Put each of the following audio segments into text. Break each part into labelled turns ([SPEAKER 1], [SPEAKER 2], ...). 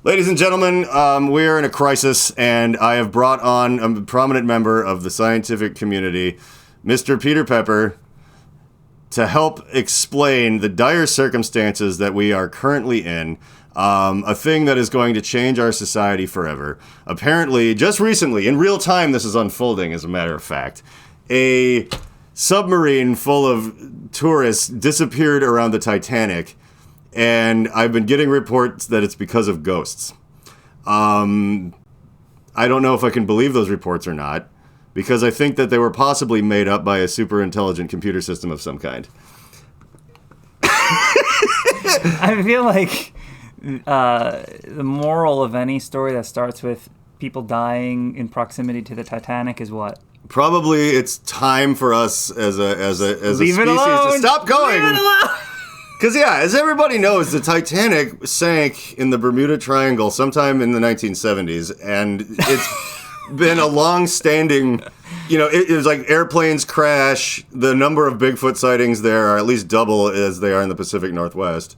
[SPEAKER 1] Ladies and gentlemen, we are in a crisis, and I have brought on a prominent member of the scientific community, Mr. Peter Pepper, to help explain the dire circumstances that we are currently in, a thing that is going to change our society forever. Apparently, just recently, in real time this is unfolding, as a matter of fact, a submarine full of tourists disappeared around the Titanic, and I've been getting reports that it's because of ghosts. I don't know if I can believe those reports or not, because I think that they were possibly made up by a super intelligent computer system of some kind.
[SPEAKER 2] I feel like the moral of any story that starts with people dying in proximity to the Titanic is what?
[SPEAKER 1] Probably it's time for us as a species to stop going.
[SPEAKER 2] Leave it alone!
[SPEAKER 1] Because, yeah, as everybody knows, the Titanic sank in the Bermuda Triangle sometime in the 1970s, and it's been a long-standing, it was like airplanes crash, the number of Bigfoot sightings there are at least double as they are in the Pacific Northwest.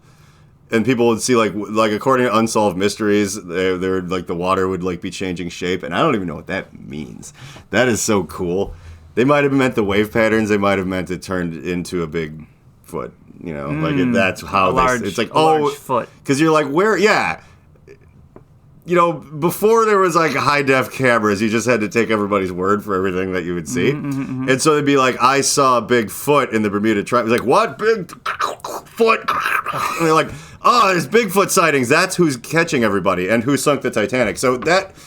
[SPEAKER 1] And people would see, like according to Unsolved Mysteries, they're like the water would like be changing shape, and I don't even know what that means. That is so cool. They might have meant the wave patterns. They might have meant it turned into a big foot. That's how it's like,
[SPEAKER 2] large foot.
[SPEAKER 1] Because you're like, where? Yeah. Before there was like high-def cameras, you just had to take everybody's word for everything that you would see. And so they'd be like, I saw a big foot in the Bermuda Triangle. It's like, what? Big foot? And they're like, oh, there's Bigfoot sightings. That's who's catching everybody and who sunk the Titanic. So that,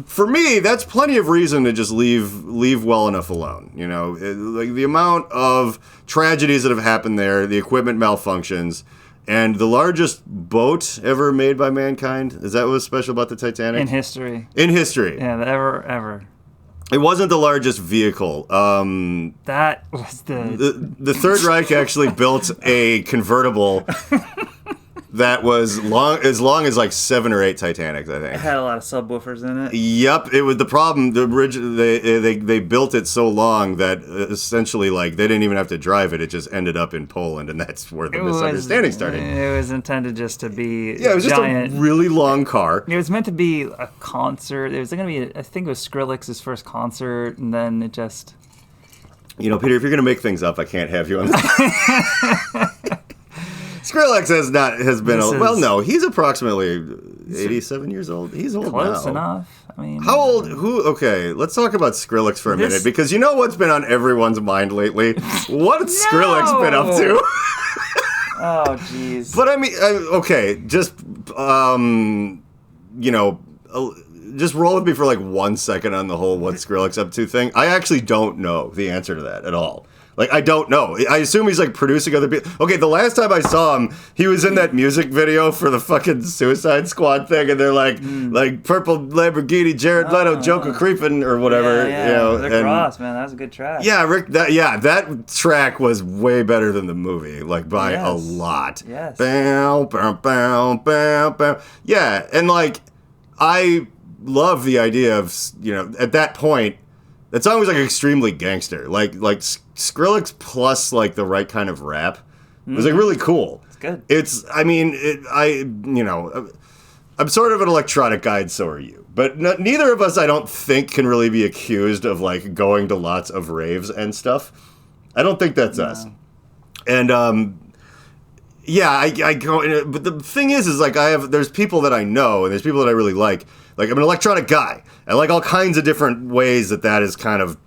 [SPEAKER 1] for me, that's plenty of reason to just leave well enough alone. Like the amount of tragedies that have happened there, the equipment malfunctions, and the largest boat ever made by mankind. Is that what's special about the Titanic?
[SPEAKER 2] In history.
[SPEAKER 1] Yeah,
[SPEAKER 2] ever.
[SPEAKER 1] It wasn't the largest vehicle.
[SPEAKER 2] That was
[SPEAKER 1] the Third Reich actually built a convertible that was as long as like 7 or 8 Titanics, I think.
[SPEAKER 2] It had a lot of subwoofers in it.
[SPEAKER 1] Yep, it was the problem. They built it so long that essentially like they didn't even have to drive it. It just ended up in Poland, and that's where the misunderstanding started.
[SPEAKER 2] It was intended just to be
[SPEAKER 1] it was just a really long car.
[SPEAKER 2] It was meant to be a concert. It was going to be, I think it was Skrillex's first concert, and then it just...
[SPEAKER 1] Peter, if you're going to make things up, I can't have you on this. Skrillex has been no, he's approximately 87 years old. He's old
[SPEAKER 2] close
[SPEAKER 1] now.
[SPEAKER 2] Enough. I mean,
[SPEAKER 1] how old? Okay, let's talk about Skrillex for a minute, because you know what's been on everyone's mind lately? What's Skrillex been up to?
[SPEAKER 2] Oh, jeez.
[SPEAKER 1] But I mean, okay, just just roll with me for like 1 second on the whole "what's Skrillex up to" thing. I actually don't know the answer to that at all. Like, I don't know. I assume he's, like, producing other people. Okay, the last time I saw him, he was in that music video for the fucking Suicide Squad thing, and they're like Purple Lamborghini, Jared Leto, Joker Creepin', or whatever.
[SPEAKER 2] Yeah. Rick Ross, man, that was a good track.
[SPEAKER 1] Yeah, that track was way better than the movie, like, by a lot.
[SPEAKER 2] Yes.
[SPEAKER 1] Bow, bow, bow, bow, bow. Yeah, and, like, I love the idea of, at that point, that song was like extremely gangster, like Skrillex plus like the right kind of rap. It was like really cool.
[SPEAKER 2] It's good.
[SPEAKER 1] I'm sort of an electronic guy, and so are you. But neither of us, I don't think, can really be accused of like going to lots of raves and stuff. I don't think that's us. And I go. But the thing is like there's people that I know, and there's people that I really like. Like, I'm an electronic guy. I like all kinds of different ways that is kind of,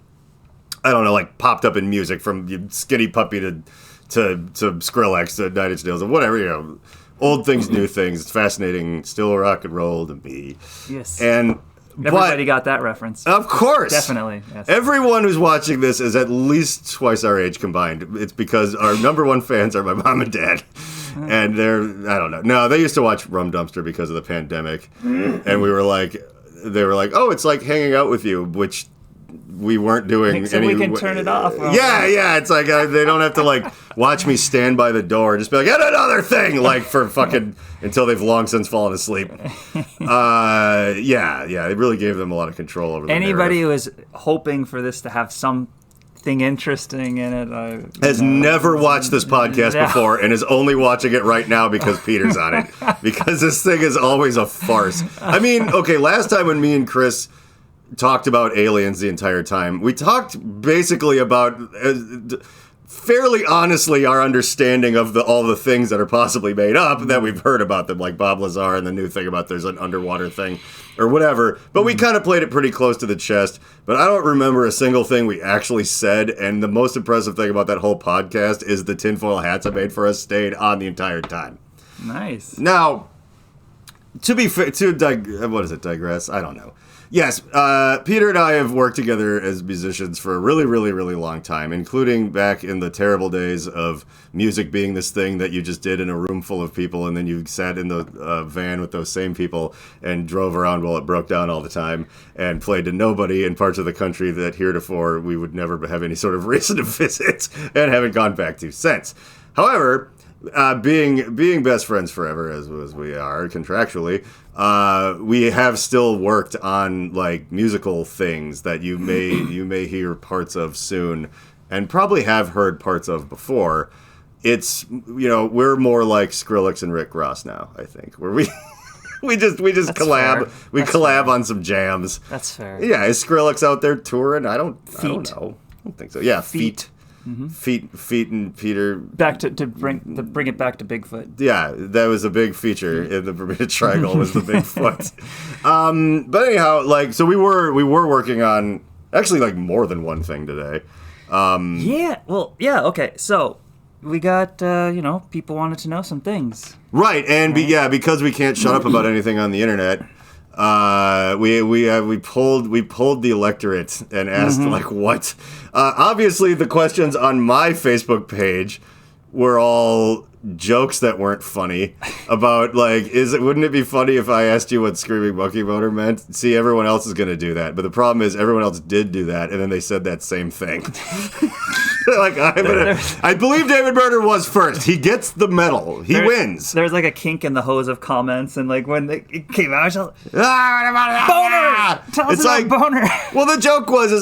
[SPEAKER 1] I don't know, like popped up in music, from Skinny Puppy to Skrillex to Nine Inch Nails or whatever, old things, new things. It's fascinating, still rock and roll to me.
[SPEAKER 2] Yes.
[SPEAKER 1] And
[SPEAKER 2] everybody got that reference.
[SPEAKER 1] Of course.
[SPEAKER 2] Definitely. Yes.
[SPEAKER 1] Everyone who's watching this is at least twice our age combined. It's because our number one fans are my mom and dad. And I don't know. No, they used to watch Rum Dumpster because of the pandemic. And they were like, oh, it's like hanging out with you, which we weren't doing.
[SPEAKER 2] So we can turn it off.
[SPEAKER 1] Yeah. It's like they don't have to like watch me stand by the door and just be like, get another thing, like for fucking until they've long since fallen asleep. It really gave them a lot of control over the
[SPEAKER 2] anybody
[SPEAKER 1] narrative.
[SPEAKER 2] who was hoping for this to have something anything interesting in it.
[SPEAKER 1] Has never watched this podcast before and is only watching it right now because Peter's on it. Because this thing is always a farce. I mean, okay, last time when me and Chris talked about aliens the entire time, we talked basically about... fairly honestly, our understanding of all the things that are possibly made up that we've heard about them, like Bob Lazar and the new thing about there's an underwater thing or whatever. But we kind of played it pretty close to the chest. But I don't remember a single thing we actually said. And the most impressive thing about that whole podcast is the tinfoil hats I made for us stayed on the entire time.
[SPEAKER 2] Nice.
[SPEAKER 1] Now, to be fair, digress? I don't know. Yes, Peter and I have worked together as musicians for a really, really, really long time, including back in the terrible days of music being this thing that you just did in a room full of people, and then you sat in the van with those same people and drove around while it broke down all the time and played to nobody in parts of the country that heretofore we would never have any sort of reason to visit and haven't gone back to since. However... being best friends forever as we are contractually, we have still worked on like musical things that you may hear parts of soon, and probably have heard parts of before. It's we're more like Skrillex and Rick Ross now. I think where we just That's collab. Fair. We That's collab fair. On some jams.
[SPEAKER 2] That's fair.
[SPEAKER 1] Yeah, is Skrillex out there touring? I don't know. I don't think so. Yeah, feet. Mm-hmm. Feet and Peter
[SPEAKER 2] back to bring it back to Bigfoot.
[SPEAKER 1] Yeah, that was a big feature in the Bermuda Triangle was the Bigfoot. But anyhow, like so we were working on actually like more than one thing today.
[SPEAKER 2] Okay. So we got people wanted to know some things.
[SPEAKER 1] Right, and because we can't shut up about anything on the internet. We pulled the electorate and asked like what. Obviously, the questions on my Facebook page were all jokes that weren't funny about like wouldn't it be funny if I asked you what Screaming Monkey Boner meant? See, everyone else is going to do that, but the problem is everyone else did do that, and then they said that same thing. Like I believe David Murder was first. He gets the medal. He wins.
[SPEAKER 2] There's like a kink in the hose of comments, and like when it came out, I was like, Boner! Tell us about Boner.
[SPEAKER 1] Well, the joke was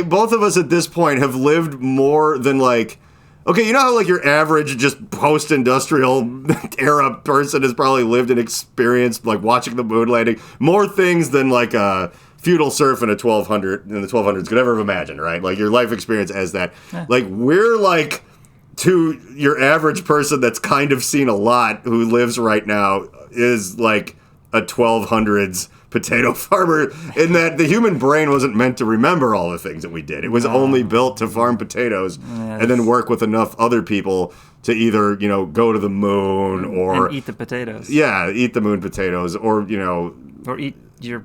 [SPEAKER 1] both of us at this point have lived more than like. Okay, you know how like your average just post-industrial era person has probably lived and experienced like watching the moon landing more things than like a feudal serf in the 1200s could ever have imagined, right? Like your life experience as that. Yeah. Like we're like to your average person that's kind of seen a lot who lives right now is like a 1200s potato farmer in that the human brain wasn't meant to remember all the things that we did. It was only built to farm potatoes and then work with enough other people to either, go to the moon or...
[SPEAKER 2] And eat the potatoes.
[SPEAKER 1] Yeah, eat the moon potatoes or,
[SPEAKER 2] Or eat your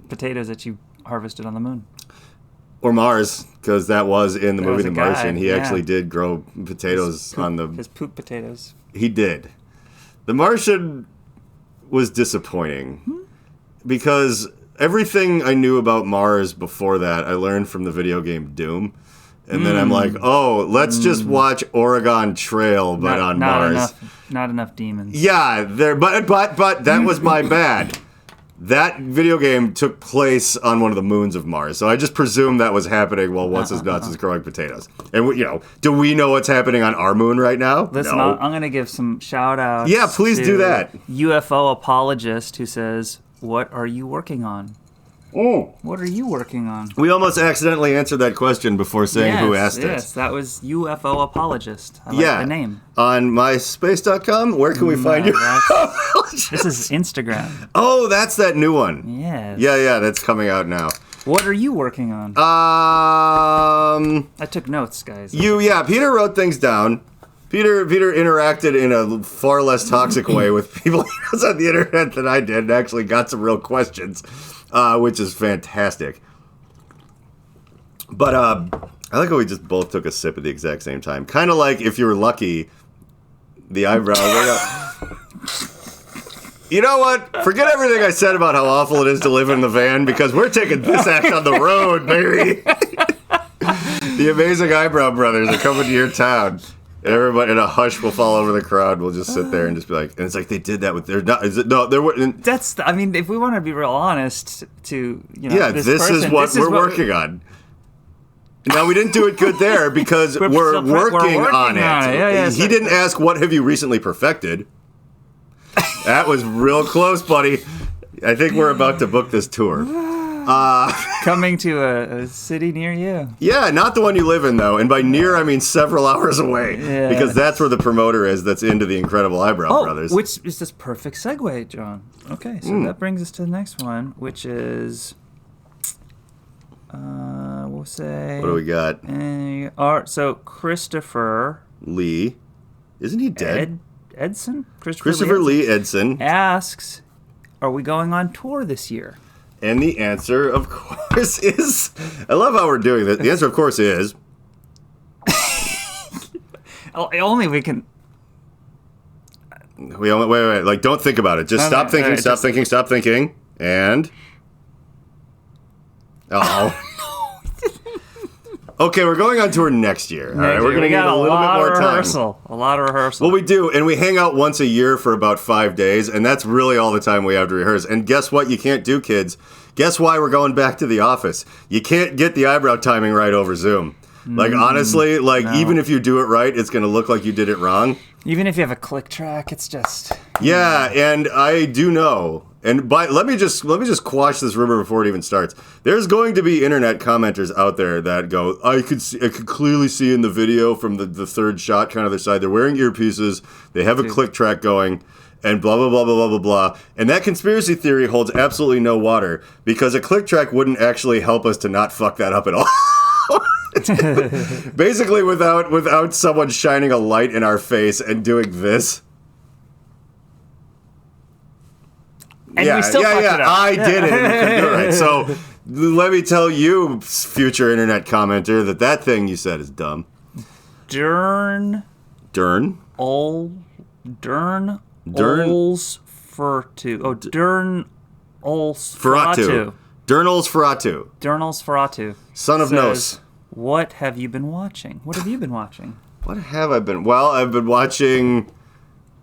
[SPEAKER 2] potatoes that you harvested on the moon.
[SPEAKER 1] Or Mars, because that was in the movie The Martian. He actually did grow potatoes
[SPEAKER 2] his poop potatoes.
[SPEAKER 1] He did. The Martian was disappointing. Because everything I knew about Mars before that, I learned from the video game Doom. And then I'm like, let's just watch Oregon Trail, but on Mars.
[SPEAKER 2] Not enough demons.
[SPEAKER 1] Yeah, but that was my bad. That video game took place on one of the moons of Mars, so I just presumed that was happening while Once His Nuts is growing potatoes. And do we know what's happening on our moon right now?
[SPEAKER 2] Listen,
[SPEAKER 1] no.
[SPEAKER 2] I'm going to give some shout-outs.
[SPEAKER 1] Yeah, please do that.
[SPEAKER 2] UFO apologist who says, "What are you working on?" What are you working on?
[SPEAKER 1] We almost accidentally answered that question before saying who asked it.
[SPEAKER 2] Yes, that was UFO apologist. I like the name.
[SPEAKER 1] On myspace.com, where can we find you?
[SPEAKER 2] This is Instagram.
[SPEAKER 1] Oh, that's that new one.
[SPEAKER 2] Yes.
[SPEAKER 1] Yeah, that's coming out now.
[SPEAKER 2] What are you working on? I took notes, guys.
[SPEAKER 1] Peter wrote things down. Peter interacted in a far less toxic way with people on the internet than I did and actually got some real questions, which is fantastic. But I like how we just both took a sip at the exact same time. Kind of like if you were lucky, the eyebrow. You know what? Forget everything I said about how awful it is to live in the van because we're taking this act on the road, baby. The amazing Eyebrow Brothers are coming to your town. And everybody in a hush will fall over the crowd. We'll just sit there and just be like, and it's like they did that with their. There were.
[SPEAKER 2] That's. I mean, if we want to be real honest,
[SPEAKER 1] this is what we're working on. Now, we didn't do it good there because we're working on it.
[SPEAKER 2] Yeah,
[SPEAKER 1] he didn't ask, what have you recently perfected? That was real close, buddy. I think we're about to book this tour.
[SPEAKER 2] Coming to a city near you.
[SPEAKER 1] Yeah, not the one you live in, though. And by near, I mean several hours away.
[SPEAKER 2] Yeah.
[SPEAKER 1] Because that's where the promoter is that's into the Incredible Eyebrow Brothers.
[SPEAKER 2] Which is this perfect segue, John. Okay, so that brings us to the next one, which is... we'll say...
[SPEAKER 1] What do we got?
[SPEAKER 2] So Christopher...
[SPEAKER 1] Lee. Isn't he dead?
[SPEAKER 2] Edson?
[SPEAKER 1] Christopher Lee Edson.
[SPEAKER 2] Asks, are we going on tour this year?
[SPEAKER 1] And the answer, of course, is... I love how we're doing this. The answer, of course, is...
[SPEAKER 2] Only we can...
[SPEAKER 1] Wait. Like, don't think about it. Just stop thinking,
[SPEAKER 2] right,
[SPEAKER 1] stop thinking. And... Oh. Okay, we're going on tour next year. All right, we're going to need a little bit more time.
[SPEAKER 2] A lot of rehearsal.
[SPEAKER 1] Well, we do, and we hang out once a year for about 5 days, and that's really all the time we have to rehearse. And guess what you can't do, kids? Guess why we're going back to the office? You can't get the eyebrow timing right over Zoom. Like, honestly, even if you do it right, it's going to look like you did it wrong.
[SPEAKER 2] Even if you have a click track, it's just...
[SPEAKER 1] Yeah, and I do know... And let me just quash this rumor before it even starts. There's going to be internet commenters out there that go, I could clearly see in the video from the third shot, kind of their side, they're wearing earpieces, they have a click track going, and blah, blah, blah, blah, blah, blah, blah. And that conspiracy theory holds absolutely no water, because a click track wouldn't actually help us to not fuck that up at all. Basically, without someone shining a light in our face and doing this.
[SPEAKER 2] And we still fucked it up.
[SPEAKER 1] I did it. And all right, so let me tell you, future internet commenter, that thing you said is dumb.
[SPEAKER 2] Dern.
[SPEAKER 1] Olsfertu.
[SPEAKER 2] Dernolsferatu.
[SPEAKER 1] Son of Nos.
[SPEAKER 2] What have you been watching? What have you been watching?
[SPEAKER 1] What have I been? Well, I've been watching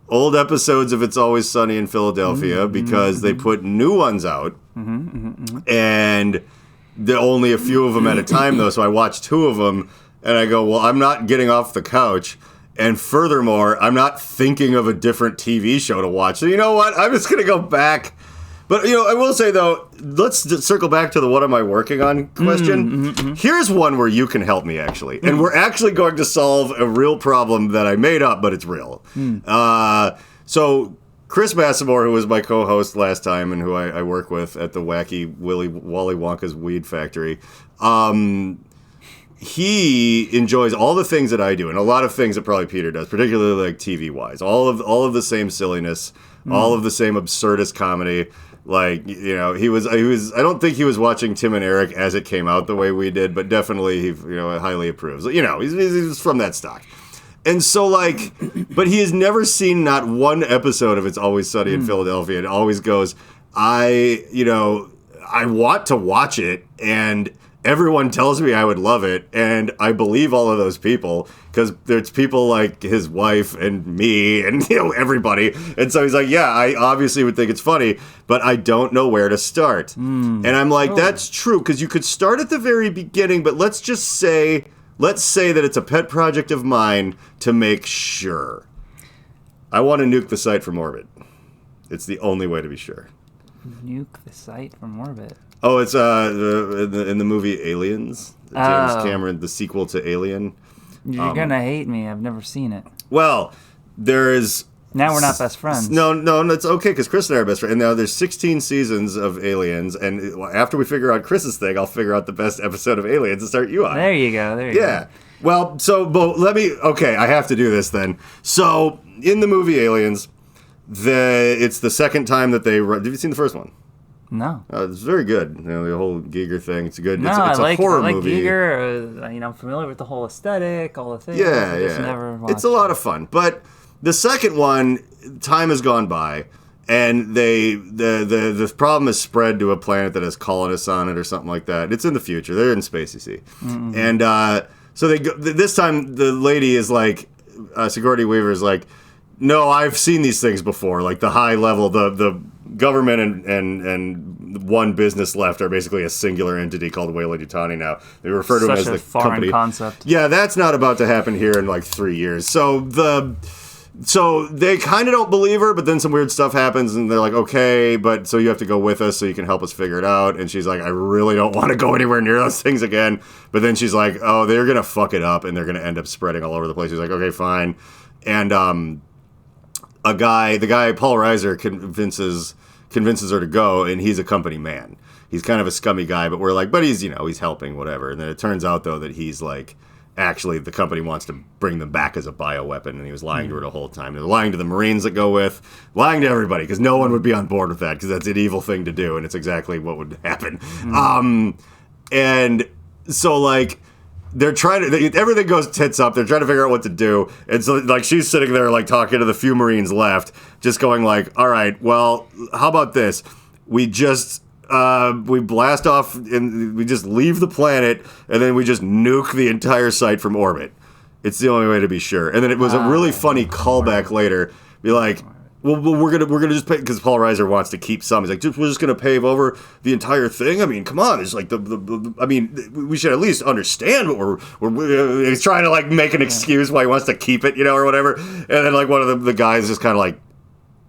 [SPEAKER 1] old episodes of It's Always Sunny in Philadelphia because they put new ones out. And there are only a few of them at a time, though, so I watched 2 of them, and I go, well, I'm not getting off the couch. And furthermore, I'm not thinking of a different TV show to watch. So you know what? I'm just going to go back. But, I will say, though, let's circle back to the what am I working on question. Here's one where you can help me, actually. And we're actually going to solve a real problem that I made up, but it's real. So Chris Massimore, who was my co-host last time and who I work with at the wacky Wally Wonka's Weed Factory, he enjoys all the things that I do, and a lot of things that probably Peter does, particularly like TV-wise. All of the same silliness, all of the same absurdist comedy. Like, he was. I don't think he was watching Tim and Eric as it came out the way we did, but definitely he, highly approves. He's from that stock. And so, but he has never seen not one episode of It's Always Sunny in Philadelphia. It always goes, I want to watch it, and everyone tells me I would love it, and I believe all of those people, because there's people like his wife and me and, everybody. And so he's like, yeah, I obviously would think it's funny, but I don't know where to start. And I'm like, that's true, because you could start at the very beginning, but let's say that it's a pet project of mine to make sure. I want to nuke the site from orbit. It's the only way to be sure.
[SPEAKER 2] Nuke the site from orbit?
[SPEAKER 1] Oh, it's in the movie Aliens, James Cameron, the sequel to Alien.
[SPEAKER 2] You're gonna hate me. I've never seen it.
[SPEAKER 1] Well, there is.
[SPEAKER 2] Now we're not best friends.
[SPEAKER 1] No, it's okay because Chris and I are best friends. And now there's 16 seasons of Aliens, and after we figure out Chris's thing, I'll figure out the best episode of Aliens and start you on.
[SPEAKER 2] There you go.
[SPEAKER 1] Yeah. Well, I have to do this then. So in the movie Aliens, it's the second time that they. Have you seen the first one?
[SPEAKER 2] No.
[SPEAKER 1] It's very good. The whole Giger thing. It's good.
[SPEAKER 2] No,
[SPEAKER 1] it's a horror movie.
[SPEAKER 2] Giger. I'm familiar with the whole aesthetic, all the things.
[SPEAKER 1] Yeah. It's a lot of fun. But the second one, time has gone by, and the problem is spread to a planet that has colonists on it or something like that. It's in the future. They're in space, you see. And so they go, this time the lady is like, Sigourney Weaver is like, no, I've seen these things before, like the high level, the government and one business left are basically a singular entity called Weyland-Yutani now. They refer to him as
[SPEAKER 2] Such a
[SPEAKER 1] the
[SPEAKER 2] foreign
[SPEAKER 1] company.
[SPEAKER 2] concept.
[SPEAKER 1] Yeah, that's not about to happen here in like 3 years. So they kind of don't believe her, but then some weird stuff happens, and they're like, okay, but so you have to go with us so you can help us figure it out. And she's like, I really don't want to go anywhere near those things again. But then she's like, oh, they're going to fuck it up, and they're going to end up spreading all over the place. She's like, okay, fine. And the guy, Paul Reiser, convinces her to go, and he's a company man. He's kind of a scummy guy, but we're like, but he's helping, whatever. And then it turns out, though, that he's like, actually, the company wants to bring them back as a bioweapon, and he was lying to her the whole time. They're lying to the Marines that go with, lying to everybody, because no one would be on board with that, because that's an evil thing to do, and it's exactly what would happen. And so, like, they're trying to, everything goes tits up. They're trying to figure out what to do. And so, like, she's sitting there, like, talking to the few Marines left, just going, like, all right, well, how about this? We just... we blast off and we just leave the planet, and then we just nuke the entire site from orbit. It's the only way to be sure. And then it was a really funny callback later. Be like, well, we're gonna just pay, because Paul Reiser wants to keep some. He's like, we're just gonna pave over the entire thing. I mean, come on. It's like I mean, we should at least understand what we're he's trying to like make an excuse why he wants to keep it, or whatever. And then like one of the guys is kind of like,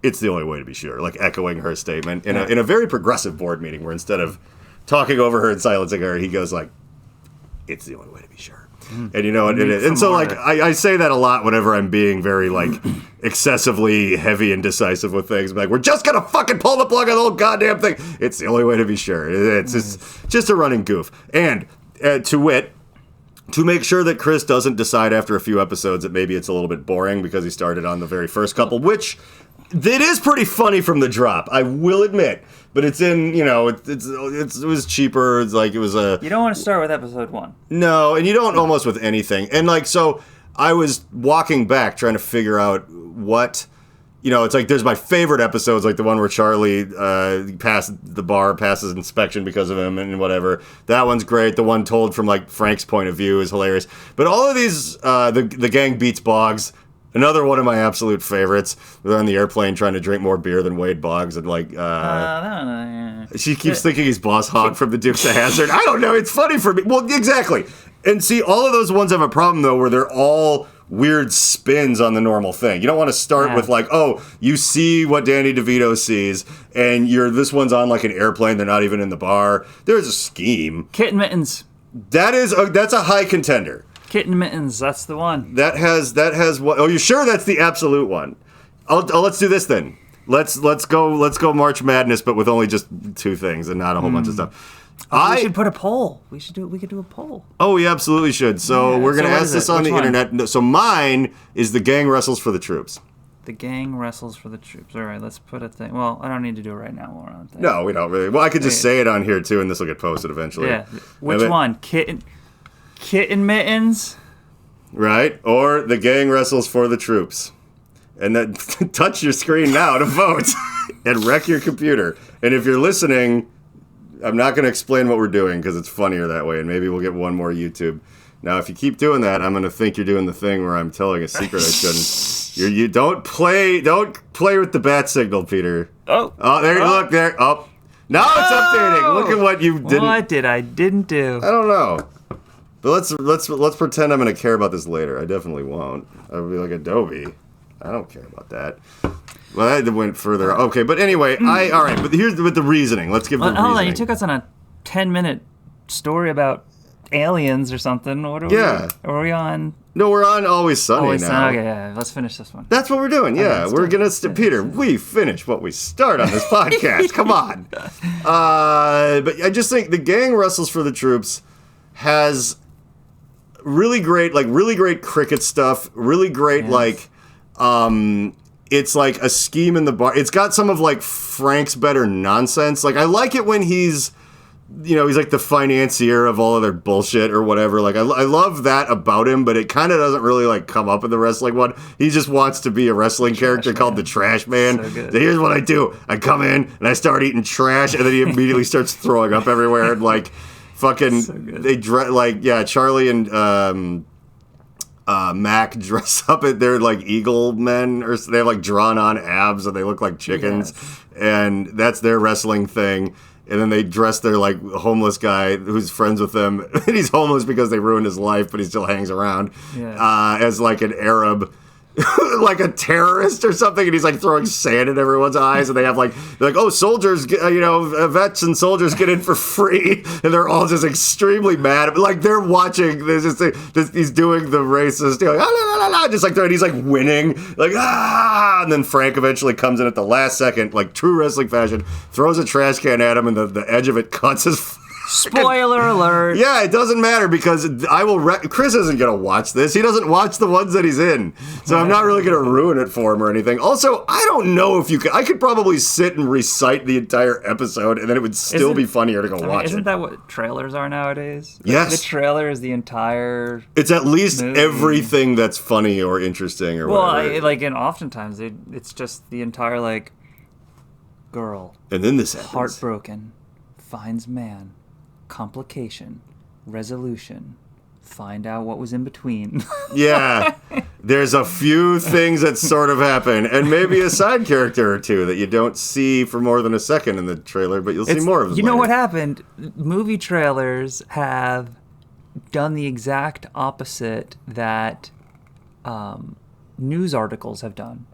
[SPEAKER 1] it's the only way to be sure, like echoing her statement in a very progressive board meeting where instead of talking over her and silencing her, he goes like, it's the only way to be sure. And and so like I say that a lot whenever I'm being very like excessively heavy and decisive with things. I'm like, we're just gonna fucking pull the plug on the whole goddamn thing. It's the only way to be sure. It's just a running goof. And to wit, to make sure that Chris doesn't decide after a few episodes that maybe it's a little bit boring because he started on the very first couple, which it is pretty funny from the drop, I will admit. But it's in, it was cheaper. It's like it was a...
[SPEAKER 2] You don't want to start with episode 1.
[SPEAKER 1] No, and you don't almost with anything. And like, so I was walking back trying to figure out what... it's like there's my favorite episodes, like the one where Charlie passes inspection because of him and whatever. That one's great. The one told from like Frank's point of view is hilarious. But all of these, the gang beats Boggs. Another one of my absolute favorites. They're on the airplane trying to drink more beer than Wade Boggs, and like, she keeps thinking he's Boss Hogg from the Dukes of Hazzard. I don't know. It's funny for me. Well, exactly. And see, all of those ones have a problem though, where they're all weird spins on the normal thing. You don't want to start with like, oh, you see what Danny DeVito sees, and this one's on like an airplane. They're not even in the bar. There's a scheme.
[SPEAKER 2] Kitten Mittens.
[SPEAKER 1] That's a high contender.
[SPEAKER 2] Kitten Mittens, that's the one.
[SPEAKER 1] That has what? Oh, you sure that's the absolute one? Let's do this then. Let's go March Madness, but with only just 2 things and not a whole bunch of stuff.
[SPEAKER 2] We should put a poll. We could do a poll.
[SPEAKER 1] Oh, we absolutely should. So we're gonna ask this on the internet. So mine is the gang wrestles for the troops.
[SPEAKER 2] The gang wrestles for the troops. All right, let's put a thing. Well, I don't need to do it right now while we're on thing.
[SPEAKER 1] No, we don't really. Well, I could just say it on here too, and this will get posted eventually.
[SPEAKER 2] Yeah. Which one? Kitten Mittens?
[SPEAKER 1] Right? Or the gang wrestles for the troops. And then touch your screen now to vote and wreck your computer. And if you're listening, I'm not going to explain what we're doing because it's funnier that way, and maybe we'll get one more YouTube. Now, if you keep doing that, I'm going to think you're doing the thing where I'm telling a secret I shouldn't. You don't play with the bat signal, Peter.
[SPEAKER 2] Oh,
[SPEAKER 1] there you look there. Oh, now it's updating. Look at what you didn't.
[SPEAKER 2] What did I didn't do?
[SPEAKER 1] I don't know. But let's pretend I'm going to care about this later. I definitely won't. I'll be like Adobe. I don't care about that. Well, that went further. Okay, but anyway, all right. But here's with the reasoning. Let's give the reasoning.
[SPEAKER 2] Hold on, you took us on a 10-minute story about aliens or something. What are we? Yeah. Are we on?
[SPEAKER 1] No, we're on Always Sunny now.
[SPEAKER 2] Okay, yeah. Let's finish this one.
[SPEAKER 1] That's what we're doing. Yeah, okay, we're gonna. Peter, we finish what we start on this podcast. Come on. But I just think the gang wrestles for the troops has really great cricket stuff. Really great it's like a scheme in the bar. It's got some of like Frank's better nonsense. Like I like it when he's like the financier of all of their bullshit or whatever. Like I love that about him, but it kind of doesn't really like come up in the wrestling one. He just wants to be a wrestling character called the Trash Man. So here's what I do: I come in and I start eating trash, and then he immediately starts throwing up everywhere and like fucking. So Charlie and Mac dress up they're like eagle men, or they have like drawn on abs and they look like chickens, and that's their wrestling thing. And then they dress their like homeless guy who's friends with them, and he's homeless because they ruined his life, but he still hangs around as like an Arab, like a terrorist or something, and he's like throwing sand in everyone's eyes, and they're like, oh, soldiers, vets and soldiers get in for free, and they're all just extremely mad. Like they're watching, he's doing the racist, la, la, la, la, just like, and he's like winning, like and then Frank eventually comes in at the last second, like true wrestling fashion, throws a trash can at him, and the edge of it cuts his.
[SPEAKER 2] Spoiler alert.
[SPEAKER 1] Yeah, it doesn't matter because Chris isn't going to watch this. He doesn't watch the ones that he's in. So I'm not really going to ruin it for him or anything. Also, I don't know if you could. I could probably sit and recite the entire episode and then it would still be funnier to go watch it.
[SPEAKER 2] Isn't that what trailers are nowadays?
[SPEAKER 1] Yes.
[SPEAKER 2] The trailer is the entire
[SPEAKER 1] It's at least
[SPEAKER 2] movie.
[SPEAKER 1] Everything that's funny or interesting or whatever.
[SPEAKER 2] And oftentimes it's just the entire, like, girl.
[SPEAKER 1] And then this happens.
[SPEAKER 2] Heartbroken. Finds man. Complication, resolution, find out what was in between.
[SPEAKER 1] Yeah, there's a few things that sort of happen, and maybe a side character or two that you don't see for more than a second in the trailer, but you'll see more of them.
[SPEAKER 2] You know what happened? Movie trailers have done the exact opposite that news articles have done.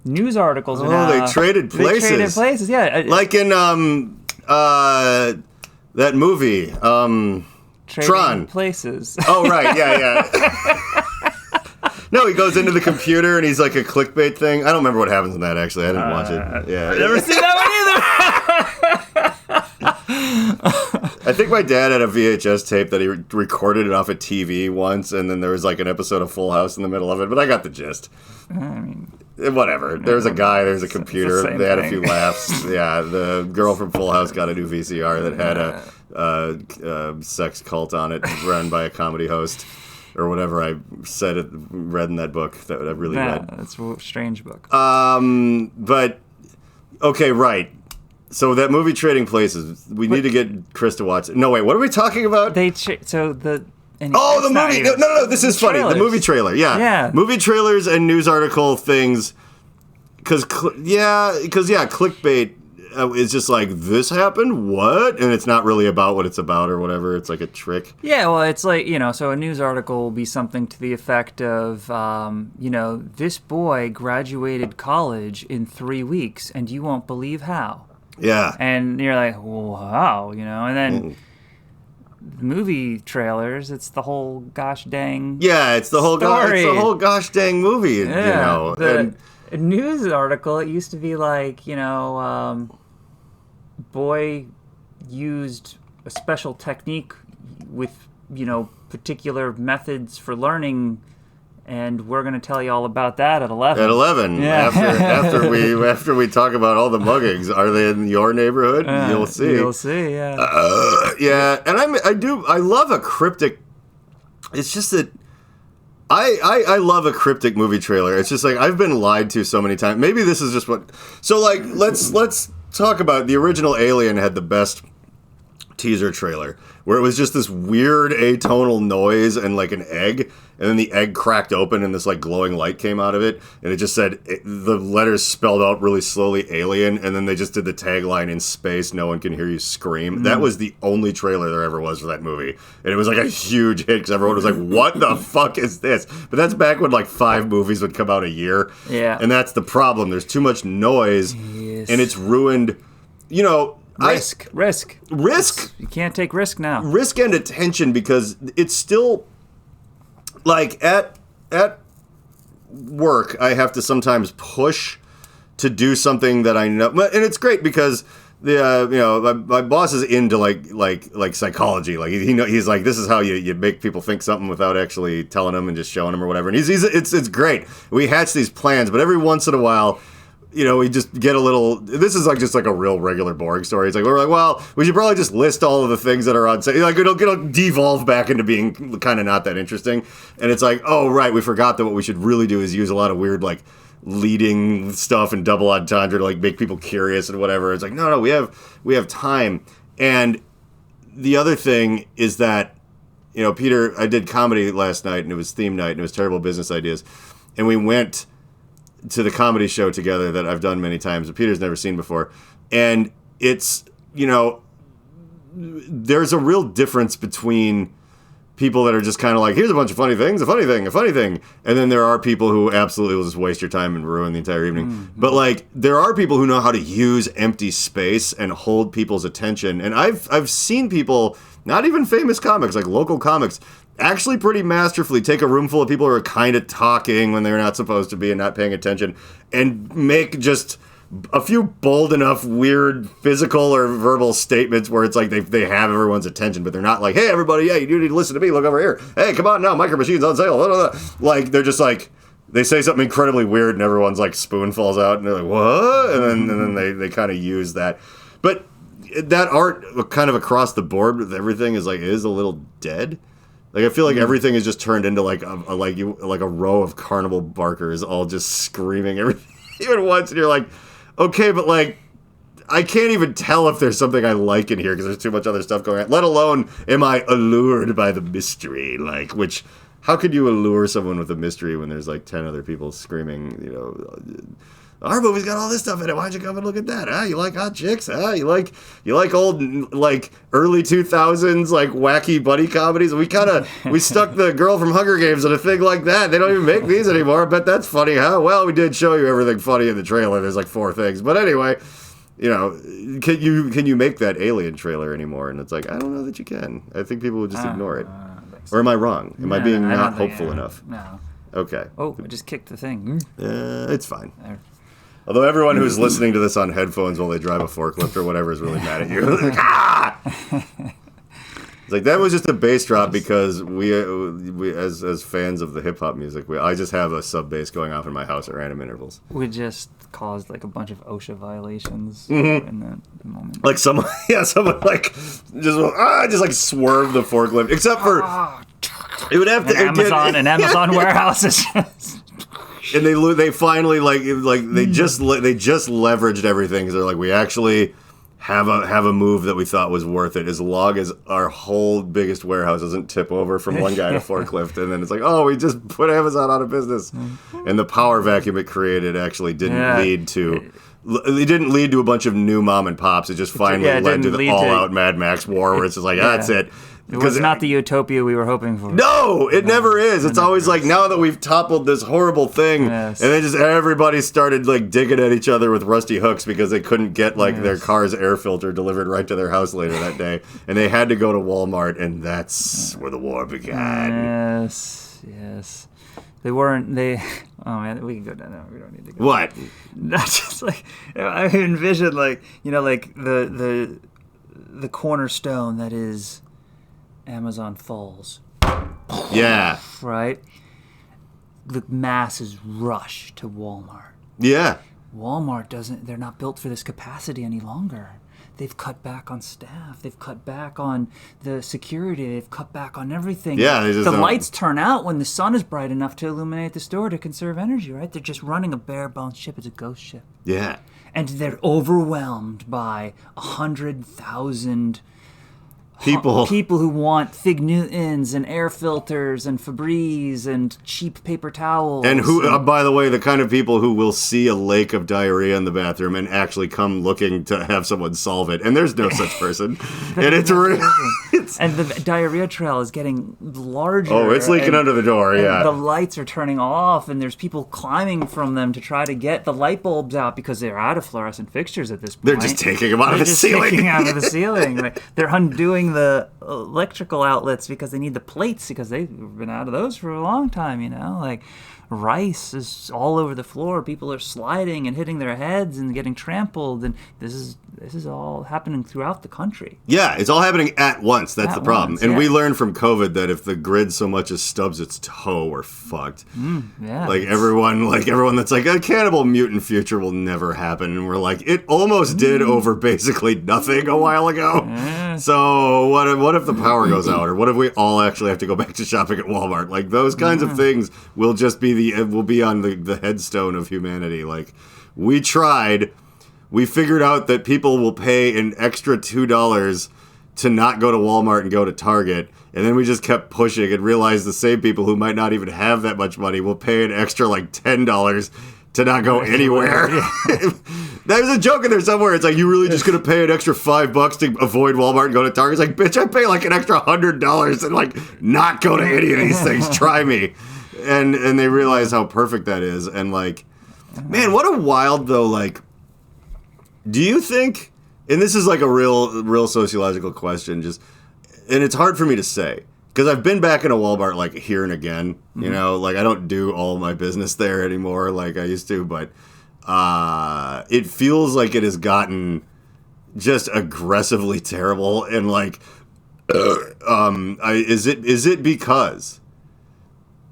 [SPEAKER 2] News articles are now...
[SPEAKER 1] they traded places.
[SPEAKER 2] They traded places, yeah.
[SPEAKER 1] Like in... that movie, Tron.
[SPEAKER 2] Places.
[SPEAKER 1] Oh, right, yeah. No, he goes into the computer and he's like a clickbait thing. I don't remember what happens in that, actually. I didn't watch it. Yeah.
[SPEAKER 2] I've never seen that one either.
[SPEAKER 1] I think my dad had a VHS tape that he recorded it off a TV once, and then there was like an episode of Full House in the middle of it, but I got the gist.
[SPEAKER 2] I mean...
[SPEAKER 1] Whatever. There's a guy, there's a computer. They had a few
[SPEAKER 2] thing.
[SPEAKER 1] laughs. Yeah, the girl from Full House got a new VCR that had a sex cult on it run by a comedy host. Or whatever I read in that book that I really read.
[SPEAKER 2] That's a strange book.
[SPEAKER 1] But, okay, right. So that movie Trading Places, we need to get Chris to watch it. No, wait, what are we talking about?
[SPEAKER 2] The movie!
[SPEAKER 1] No, this is funny. The movie trailer, yeah. Movie trailers and news article things. Because clickbait is just like, this happened? What? And it's not really about what it's about or whatever. It's like a trick.
[SPEAKER 2] Yeah, well, it's like, so a news article will be something to the effect of, this boy graduated college in 3 weeks and you won't believe how.
[SPEAKER 1] Yeah.
[SPEAKER 2] And you're like, wow, and then... movie trailers, it's the whole gosh dang
[SPEAKER 1] it's the whole gosh dang movie,
[SPEAKER 2] a news article, it used to be like, boy used a special technique with particular methods for learning, and we're going to tell you all about that at 11.
[SPEAKER 1] At 11, after we talk about all the muggings, are they in your neighborhood? You'll see.
[SPEAKER 2] You'll see, yeah.
[SPEAKER 1] And I love a cryptic. It's just that I love a cryptic movie trailer. It's just like I've been lied to so many times. Maybe this is just what. So like let's talk about the original Alien had the best teaser trailer where it was just this weird atonal noise and like an egg, and then the egg cracked open and this like glowing light came out of it, and it just said the letters spelled out really slowly alien, and then they just did the tagline in space, no one can hear you scream. That was the only trailer there ever was for that movie, and it was like a huge hit because everyone was like, what the fuck is this? But that's back when like 5 movies would come out a year, and that's the problem. There's too much noise, and it's ruined,
[SPEAKER 2] Risk.
[SPEAKER 1] You
[SPEAKER 2] can't take risk now.
[SPEAKER 1] Risk and attention, because it's still like at work I have to sometimes push to do something that I know, and it's great because my boss is into like psychology. Like he's like, this is how you make people think something without actually telling them and just showing them or whatever. And it's great. We hatch these plans, but every once in a while, we just get a little. This is like just like a real regular boring story. It's like we're like, well, we should probably just list all of the things that are on. Like it'll devolve back into being kind of not that interesting. And it's like, oh right, we forgot that what we should really do is use a lot of weird like leading stuff and double entendre to like make people curious and whatever. It's like no, we have time. And the other thing is that Peter, I did comedy last night and it was theme night and it was Terrible Business Ideas, and we went to the comedy show together that I've done many times that Peter's never seen before. And it's, there's a real difference between people that are just kind of like, here's a bunch of funny things, a funny thing. And then there are people who absolutely will just waste your time and ruin the entire evening. Mm-hmm. But, like, there are people who know how to use empty space and hold people's attention. And I've seen people, not even famous comics, like local comics, actually pretty masterfully take a room full of people who are kind of talking when they're not supposed to be and not paying attention and make just a few bold enough, weird physical or verbal statements where it's like they have everyone's attention, but they're not like, hey, everybody, yeah, you do need to listen to me. Look over here. Hey, come on now. Micro Machines on sale. Blah, blah, blah. Like, they're just like, they say something incredibly weird and everyone's like spoon falls out and they're like, what? And then they kind of use that. But that art kind of across the board with everything is a little dead. Like, I feel like everything is just turned into like a row of carnival barkers all just screaming everything at once, and you're like, okay, but like, I can't even tell if there's something I like in here because there's too much other stuff going on. Let alone, am I allured by the mystery? Like, how could you allure someone with a mystery when there's like 10 other people screaming, you know, our movie's got all this stuff in it. Why'd you come and look at that? Ah, you like hot chicks? Ah, you like old, like, early 2000s, like, wacky buddy comedies? We stuck the girl from Hunger Games in a thing like that. They don't even make these anymore. I bet that's funny, huh? Well, we did show you everything funny in the trailer. There's like 4 things. But anyway, you know, can you make that Alien trailer anymore? And it's like, I don't know that you can. I think people would just ignore it. Or am I wrong? Am I being not hopeful enough?
[SPEAKER 2] No.
[SPEAKER 1] Okay.
[SPEAKER 2] Oh, I just kicked the thing.
[SPEAKER 1] It's fine. Although everyone who's listening to this on headphones while they drive a forklift or whatever is really mad at you. Like, ah! It's like, that was just a bass drop because we as fans of the hip hop music, I just have a sub bass going off in my house at random intervals.
[SPEAKER 2] We just caused like a bunch of OSHA violations
[SPEAKER 1] Mm-hmm.
[SPEAKER 2] in that moment.
[SPEAKER 1] Like someone like just like swerve the forklift, except for it would have to
[SPEAKER 2] An Amazon warehouse is just.
[SPEAKER 1] And they finally they just leveraged everything because they're like, we actually have a move that we thought was worth it as long as our whole biggest warehouse doesn't tip over from one guy to forklift. And then it's like, oh, we just put Amazon out of business. And the power vacuum it created actually didn't lead to a bunch of new mom and pops. It just finally led to the all-out Mad Max war where it's just like, that's it.
[SPEAKER 2] It was not the utopia we were hoping for.
[SPEAKER 1] No, it never is. It's always like, now that we've toppled this horrible thing, and then just everybody started like digging at each other with rusty hooks because they couldn't get like their car's air filter delivered right to their house later that day, and they had to go to Walmart, and that's where the war began.
[SPEAKER 2] Yes. They weren't. Oh man, we can go down there. We don't need to go.
[SPEAKER 1] What?
[SPEAKER 2] Not just like I envisioned, like, you know, like the cornerstone that is Amazon Falls.
[SPEAKER 1] Yeah.
[SPEAKER 2] Right? The masses rush to Walmart.
[SPEAKER 1] Yeah.
[SPEAKER 2] Walmart they're not built for this capacity any longer. They've cut back on staff. They've cut back on the security. They've cut back on everything.
[SPEAKER 1] Yeah,
[SPEAKER 2] the lights turn out when the sun is bright enough to illuminate the store to conserve energy, right? They're just running a bare bones ship. It's a ghost ship.
[SPEAKER 1] Yeah.
[SPEAKER 2] And they're overwhelmed by 100,000
[SPEAKER 1] people
[SPEAKER 2] who want Fig Newtons and air filters and Febreze and cheap paper towels.
[SPEAKER 1] And who, by the way, the kind of people who will see a lake of diarrhea in the bathroom and actually come looking to have someone solve it. And there's no such person. And it's really...
[SPEAKER 2] And the diarrhea trail is getting larger.
[SPEAKER 1] Oh, it's leaking under the door, yeah.
[SPEAKER 2] The lights are turning off, and there's people climbing from them to try to get the light bulbs out because they're out of fluorescent fixtures at this point.
[SPEAKER 1] They're just taking them out of the ceiling.
[SPEAKER 2] Taking out of the ceiling. Like, they're undoing the electrical outlets because they need the plates because they've been out of those for a long time, you know? Like, rice is all over the floor. People are sliding and hitting their heads and getting trampled, and this is all happening throughout the country.
[SPEAKER 1] Yeah, it's all happening at once. That's the problem. And we learned from COVID that if the grid so much as stubs its toe, we're fucked. Everyone that's like, a cannibal mutant future will never happen. And we're like, it almost did over basically nothing a while ago. So what if the power goes out? Or what if we all actually have to go back to shopping at Walmart? Like, those kinds of things will just be on the headstone of humanity. Like, we tried. We figured out that people will pay an extra $2 to not go to Walmart and go to Target. And then we just kept pushing and realized the same people who might not even have that much money will pay an extra like $10 to not go anywhere. There's a joke in there somewhere. It's like, you really just gonna pay an extra $5 to avoid Walmart and go to Target? It's like, bitch, I pay like an extra $100 and like not go to any of these things. Try me. And they realize how perfect that is. And like, man, what a wild though. Like, do you think? And this is like a real sociological question. Just, and it's hard for me to say because I've been back in a Walmart like here and again. You know, like I don't do all my business there anymore like I used to, but. It feels like it has gotten just aggressively terrible, and like, is it because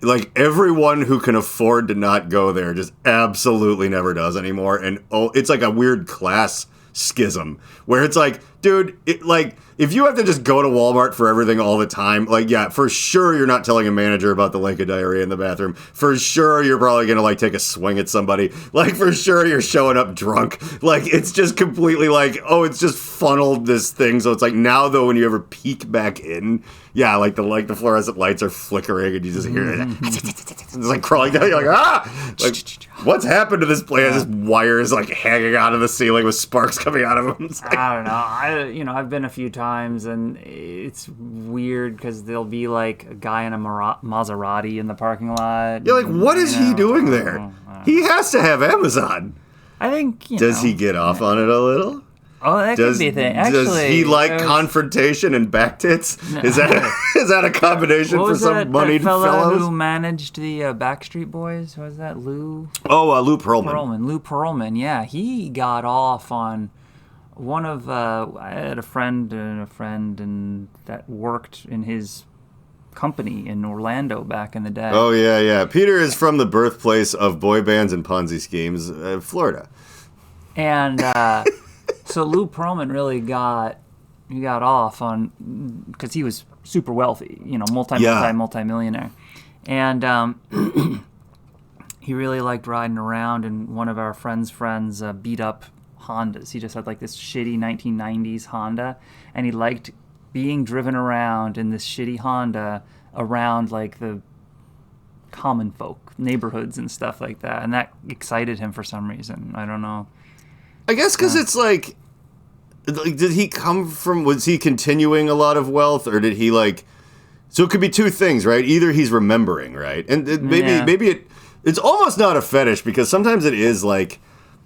[SPEAKER 1] like everyone who can afford to not go there just absolutely never does anymore, and it's like a weird class schism where it's like, dude, like if you have to just go to Walmart for everything all the time, like, yeah, for sure you're not telling a manager about the lake of diarrhea in the bathroom. For sure you're probably gonna like take a swing at somebody. Like for sure you're showing up drunk. Like it's just completely like, oh, it's just funneled this thing. So it's like now though, when you ever peek back in, yeah, like the fluorescent lights are flickering and you just hear it. It's like crawling down. You're like, ah! Like, what's happened to this place? This wire is like hanging out of the ceiling with sparks coming out of them. Like,
[SPEAKER 2] I don't know. I've been a few times and it's weird because there'll be like a guy in a Maserati in the parking lot.
[SPEAKER 1] You're like, what is he doing there? He has to have Amazon.
[SPEAKER 2] I think,
[SPEAKER 1] Does he get off on it a little?
[SPEAKER 2] Oh, that could be a thing. Actually,
[SPEAKER 1] does he like confrontation and back tits? Is that a combination for some moneyed
[SPEAKER 2] fella
[SPEAKER 1] fellows?
[SPEAKER 2] Who managed the Backstreet Boys? What was that, Lou?
[SPEAKER 1] Oh, Lou Pearlman.
[SPEAKER 2] Lou Pearlman, yeah. He got off on one of... I had a friend that worked in his company in Orlando back in the day.
[SPEAKER 1] Oh, yeah. Peter is from the birthplace of boy bands and Ponzi schemes, Florida.
[SPEAKER 2] And... So Lou Pearlman really got off on because he was super wealthy, multi-millionaire, and he really liked riding around in one of our friends' beat up Hondas. He just had like this shitty 1990s Honda, and he liked being driven around in this shitty Honda around like the common folk neighborhoods and stuff like that, and that excited him for some reason. I don't know.
[SPEAKER 1] I guess because it's like, did he come from, was he continuing a lot of wealth, or did he like, so it could be two things, right? Either he's remembering, right? And maybe it's almost not a fetish, because sometimes it is like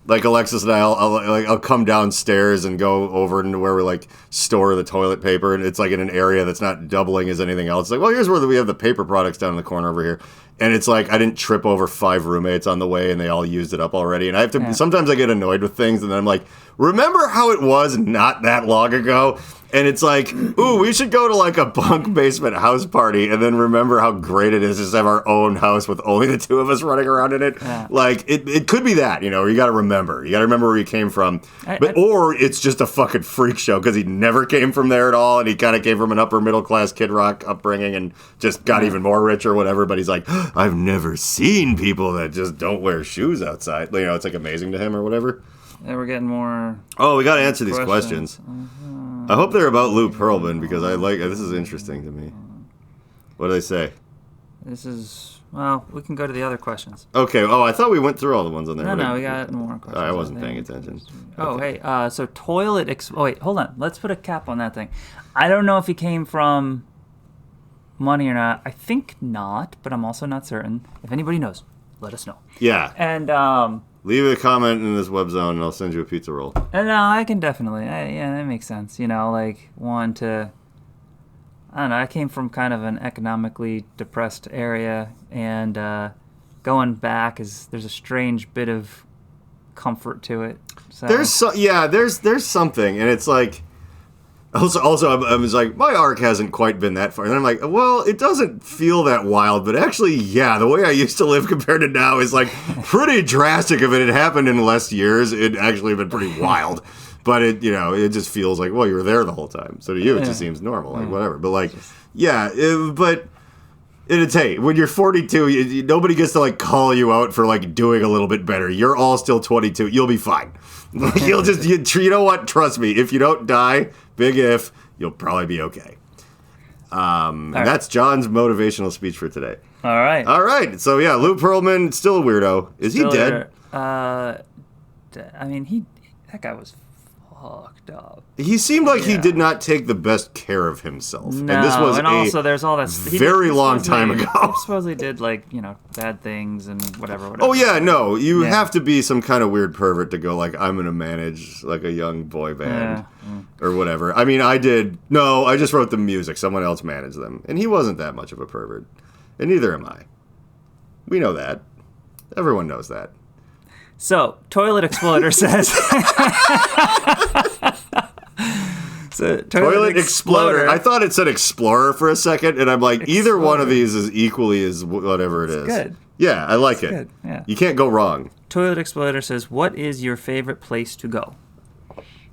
[SPEAKER 1] Alexis and I'll come downstairs and go over into where we like store the toilet paper, and it's like in an area that's not doubling as anything else. It's like, well, here's where we have the paper products down in the corner over here. And it's like, I didn't trip over 5 roommates on the way and they all used it up already. And I have to, sometimes I get annoyed with things and then I'm like, remember how it was not that long ago? And it's like, ooh, we should go to like a bunk basement house party and then remember how great it is just to have our own house with only the two of us running around in it. Yeah. Like, it could be that, you got to remember. You got to remember where you came from. Or it's just a fucking freak show because he never came from there at all and he kind of came from an upper middle class Kid Rock upbringing and just got even more rich or whatever. But he's like, I've never seen people that just don't wear shoes outside. It's like amazing to him or whatever.
[SPEAKER 2] Yeah, we're getting more.
[SPEAKER 1] Oh, we got to answer these questions. I hope they're about Lou Pearlman because this is interesting to me. What do they say?
[SPEAKER 2] We can go to the other questions.
[SPEAKER 1] Okay. Oh, I thought we went through all the ones on there.
[SPEAKER 2] No, we got more questions.
[SPEAKER 1] I wasn't paying attention.
[SPEAKER 2] Oh, hey. So toilet. Wait, hold on. Let's put a cap on that thing. I don't know if he came from money or not. I think not, but I'm also not certain. If anybody knows, let us know.
[SPEAKER 1] Yeah.
[SPEAKER 2] And
[SPEAKER 1] leave a comment in this web zone and I'll send you a pizza roll.
[SPEAKER 2] No, I can definitely. Yeah, that makes sense. I don't know, I came from kind of an economically depressed area, and going back there's a strange bit of comfort to it. So.
[SPEAKER 1] There's something, and it's like, also I was like, my arc hasn't quite been that far, and I'm like, well, it doesn't feel that wild, but actually, yeah, the way I used to live compared to now is like pretty drastic. If it had happened in less years, it'd actually been pretty wild. But it just feels like, well, you were there the whole time. So to you, it just seems normal, like whatever. But like, hey, when you're 42, nobody gets to like call you out for like doing a little bit better. You're all still 22. You'll be fine. You'll just, you know what? Trust me. If you don't die, big if, you'll probably be okay. And that's John's motivational speech for today.
[SPEAKER 2] All right.
[SPEAKER 1] So yeah, Lou Pearlman, still a weirdo. Is he dead?
[SPEAKER 2] I mean, that guy was fucked up.
[SPEAKER 1] He seemed like he did not take the best care of himself.
[SPEAKER 2] No,
[SPEAKER 1] and this was
[SPEAKER 2] also there's all that
[SPEAKER 1] very long time ago.
[SPEAKER 2] He supposedly did bad things and whatever.
[SPEAKER 1] Oh yeah, no, you have to be some kind of weird pervert to go like, I'm gonna manage like a young boy band or whatever. I mean, I just wrote the music. Someone else managed them, and he wasn't that much of a pervert, and neither am I. We know that. Everyone knows that.
[SPEAKER 2] So, Toilet Exploder says... Toilet
[SPEAKER 1] Exploder. I thought it said Explorer for a second, and I'm like, either one of these is equally as whatever it is.
[SPEAKER 2] Good.
[SPEAKER 1] Yeah, I like it.
[SPEAKER 2] Good. Yeah.
[SPEAKER 1] You can't go wrong.
[SPEAKER 2] Toilet Exploder says, what is your favorite place to go?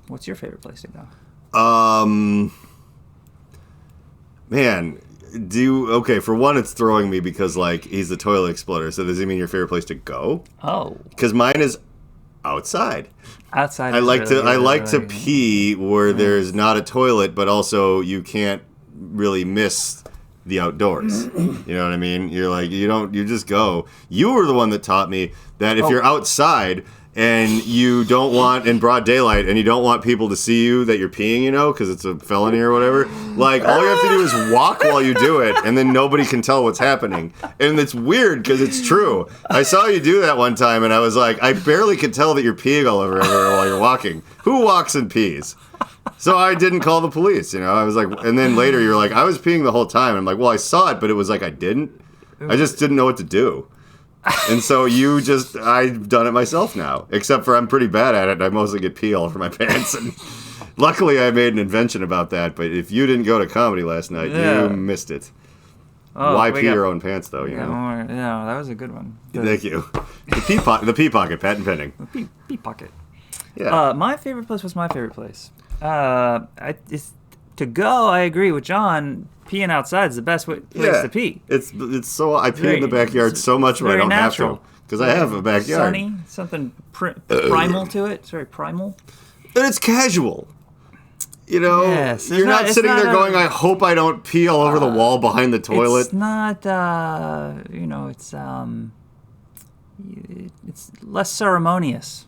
[SPEAKER 2] What's your favorite place to go?
[SPEAKER 1] Man... Okay, for one, it's throwing me because, like, he's the toilet exploder, so does he mean your favorite place to go?
[SPEAKER 2] Oh.
[SPEAKER 1] Because mine is outside.
[SPEAKER 2] Outside.
[SPEAKER 1] I like to pee where there's not a toilet, but also you can't really miss the outdoors. You know what I mean? You're like, you just go. You were the one that taught me that if you're outside and you don't want, in broad daylight, and you don't want people to see you that you're peeing, because it's a felony or whatever, like, all you have to do is walk while you do it, and then nobody can tell what's happening. And it's weird, because it's true. I saw you do that one time, and I was like, I barely could tell that you're peeing all over everywhere while you're walking. Who walks and pees? So I didn't call the police, I was like, and then later you're like, I was peeing the whole time. I'm like, well, I saw it, but it was like I didn't. I just didn't know what to do. And so I've done it myself now. Except for I'm pretty bad at it. I mostly get pee all over my pants. And luckily I made an invention about that. But if you didn't go to comedy last night, you missed it. Why pee your own pants, though,
[SPEAKER 2] Yeah, that was a good one.
[SPEAKER 1] Thank you. The pee pocket, patent pending.
[SPEAKER 2] The pee pocket.
[SPEAKER 1] Yeah.
[SPEAKER 2] My favorite place was my favorite place. To go, I agree with John. Peeing outside is the best place to pee.
[SPEAKER 1] It's so I pee in the backyard so much when I don't
[SPEAKER 2] natural.
[SPEAKER 1] have to because I have a backyard.
[SPEAKER 2] Sunny, something primal to it. It's very primal.
[SPEAKER 1] And it's casual.
[SPEAKER 2] Yes,
[SPEAKER 1] you're not sitting there going, I hope I don't pee all over the wall behind the toilet.
[SPEAKER 2] It's not, it's less ceremonious.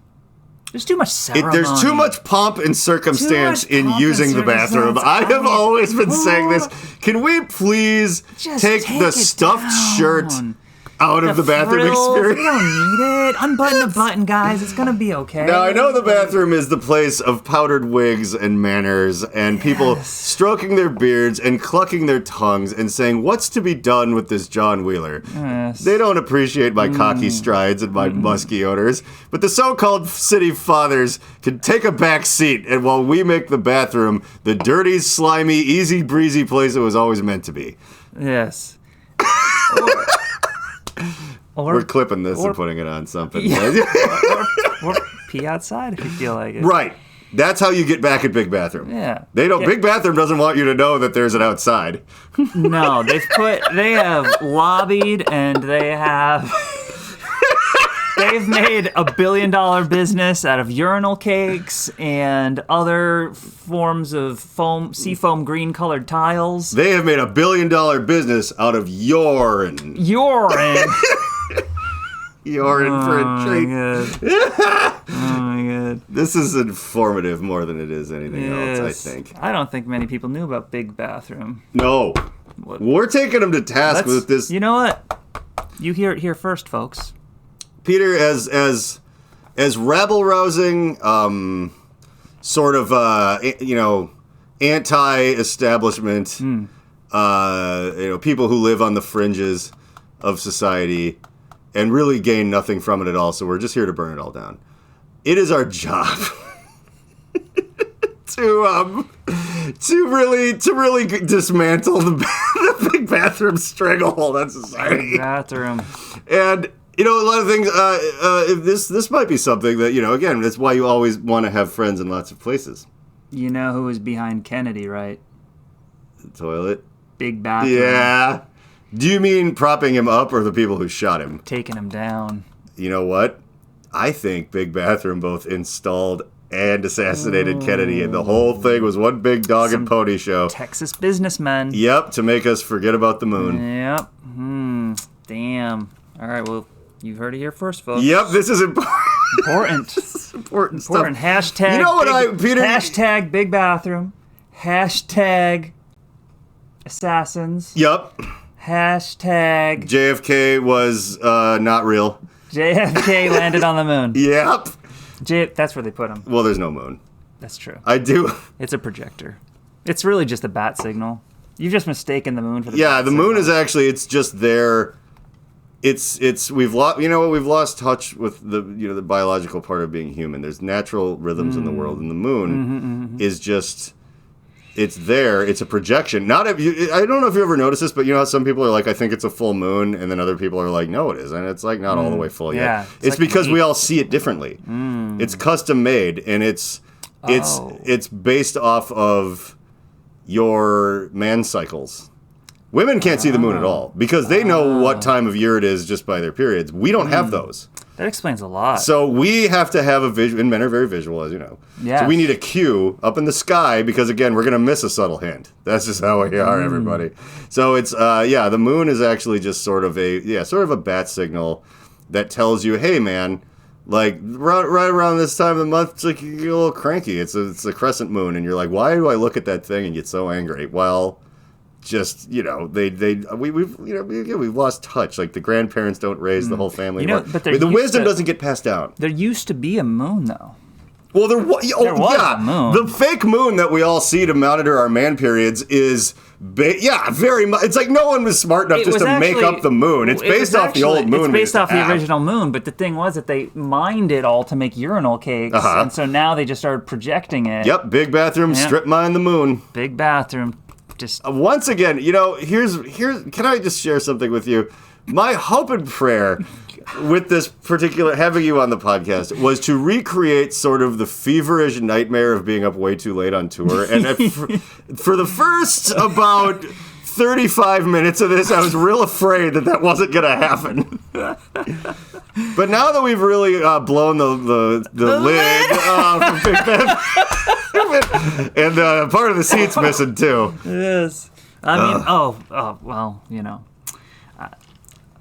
[SPEAKER 2] There's too much ceremony.
[SPEAKER 1] There's too much pomp and circumstance in using the bathroom. I have always been saying this. Can we please take the stuffed shirt out of the bathroom experience?
[SPEAKER 2] We don't need it. Unbutton the button, guys. It's going to be okay.
[SPEAKER 1] Now, I know the bathroom is the place of powdered wigs and manners and people stroking their beards and clucking their tongues and saying, what's to be done with this John Wheeler?
[SPEAKER 2] Yes.
[SPEAKER 1] They don't appreciate my cocky strides and my musky odors, but the so-called city fathers can take a back seat, and while we make the bathroom the dirty, slimy, easy breezy place it was always meant to be.
[SPEAKER 2] Yes.
[SPEAKER 1] We're clipping this and putting it on something.
[SPEAKER 2] Yeah. or pee outside if you feel like it.
[SPEAKER 1] Right. That's how you get back at Big Bathroom.
[SPEAKER 2] Yeah.
[SPEAKER 1] Big Bathroom doesn't want you to know that there's an outside.
[SPEAKER 2] No, they have lobbied and they've made $1 billion business out of urinal cakes and other forms of seafoam green colored tiles.
[SPEAKER 1] They have made $1 billion business out of urine.
[SPEAKER 2] Urine
[SPEAKER 1] for a treat.
[SPEAKER 2] Oh my god.
[SPEAKER 1] This is informative more than it is anything else, I think.
[SPEAKER 2] I don't think many people knew about Big Bathroom.
[SPEAKER 1] No. We're taking them to task with this.
[SPEAKER 2] You know what? You hear it here first, folks.
[SPEAKER 1] Peter, as rabble-rousing, sort of, anti-establishment, people who live on the fringes of society and really gain nothing from it at all, so we're just here to burn it all down. It is our job to really dismantle the Big Bathroom stranglehold on society.
[SPEAKER 2] Big Bathroom.
[SPEAKER 1] And... a lot of things, this might be something that, again, that's why you always want to have friends in lots of places.
[SPEAKER 2] You know who was behind Kennedy, right?
[SPEAKER 1] The toilet?
[SPEAKER 2] Big Bathroom.
[SPEAKER 1] Yeah. Do you mean propping him up or the people who shot him?
[SPEAKER 2] Taking him down.
[SPEAKER 1] You know what? I think Big Bathroom both installed and assassinated Kennedy, and the whole thing was one big dog and pony show.
[SPEAKER 2] Texas businessmen.
[SPEAKER 1] Yep, to make us forget about the moon.
[SPEAKER 2] Yep. Damn. All right, well... You've heard it here first, folks.
[SPEAKER 1] Yep, this is important.
[SPEAKER 2] Important.
[SPEAKER 1] Important stuff.
[SPEAKER 2] Hashtag.
[SPEAKER 1] You know what, Peter?
[SPEAKER 2] Hashtag big bathroom. Hashtag assassins.
[SPEAKER 1] Yep.
[SPEAKER 2] Hashtag
[SPEAKER 1] JFK was not real.
[SPEAKER 2] JFK landed on the moon.
[SPEAKER 1] Yep.
[SPEAKER 2] That's where they put him.
[SPEAKER 1] Well, there's no moon.
[SPEAKER 2] That's true.
[SPEAKER 1] I do.
[SPEAKER 2] It's a projector. It's really just a bat signal. You've just mistaken the moon for the
[SPEAKER 1] Yeah,
[SPEAKER 2] bat
[SPEAKER 1] the
[SPEAKER 2] signal.
[SPEAKER 1] moon is actually, it's just there. We've lost touch with the biological part of being human. There's natural rhythms in the world, and the moon is just, it's there. It's a projection. I don't know if you ever noticed this, but you know how some people are like, I think it's a full moon, and then other people are like, no, it isn't. It's like not all the way full yet. It's like because we all see it differently. It's custom made, and it's based off of your man cycles. Women can't see the moon at all because they know what time of year it is just by their periods. We don't have those.
[SPEAKER 2] That explains a lot.
[SPEAKER 1] So we have to have a visual, and men are very visual, as you know.
[SPEAKER 2] Yes.
[SPEAKER 1] So we need a cue up in the sky because, again, we're going to miss a subtle hint. That's just how we are, everybody. So it's, the moon is actually just sort of a bat signal that tells you, hey, man, like right around this time of the month, it's like you get a little cranky. It's a crescent moon, and you're like, why do I look at that thing and get so angry? Well, just we've lost touch. Like the grandparents don't raise the whole family.
[SPEAKER 2] But
[SPEAKER 1] the wisdom doesn't get passed down.
[SPEAKER 2] There used to be a moon, though.
[SPEAKER 1] Well, there was a moon. The fake moon that we all see to monitor our man periods is, very much. It's like no one was smart enough just to make up the moon. It's based off the old moon.
[SPEAKER 2] It's based off the original moon, but the thing was that they mined it all to make urinal cakes, and so now they just started projecting it.
[SPEAKER 1] Yep, big bathroom, strip mine the moon.
[SPEAKER 2] Big bathroom. Just
[SPEAKER 1] once again, here's. Can I just share something with you? My hope and prayer with this particular having you on the podcast was to recreate sort of the feverish nightmare of being up way too late on tour, and for the first about 35 minutes of this, I was real afraid that wasn't going to happen. But now that we've really blown the lid off Big Ben, and part of the seat's missing too.
[SPEAKER 2] Yes. I mean, well, I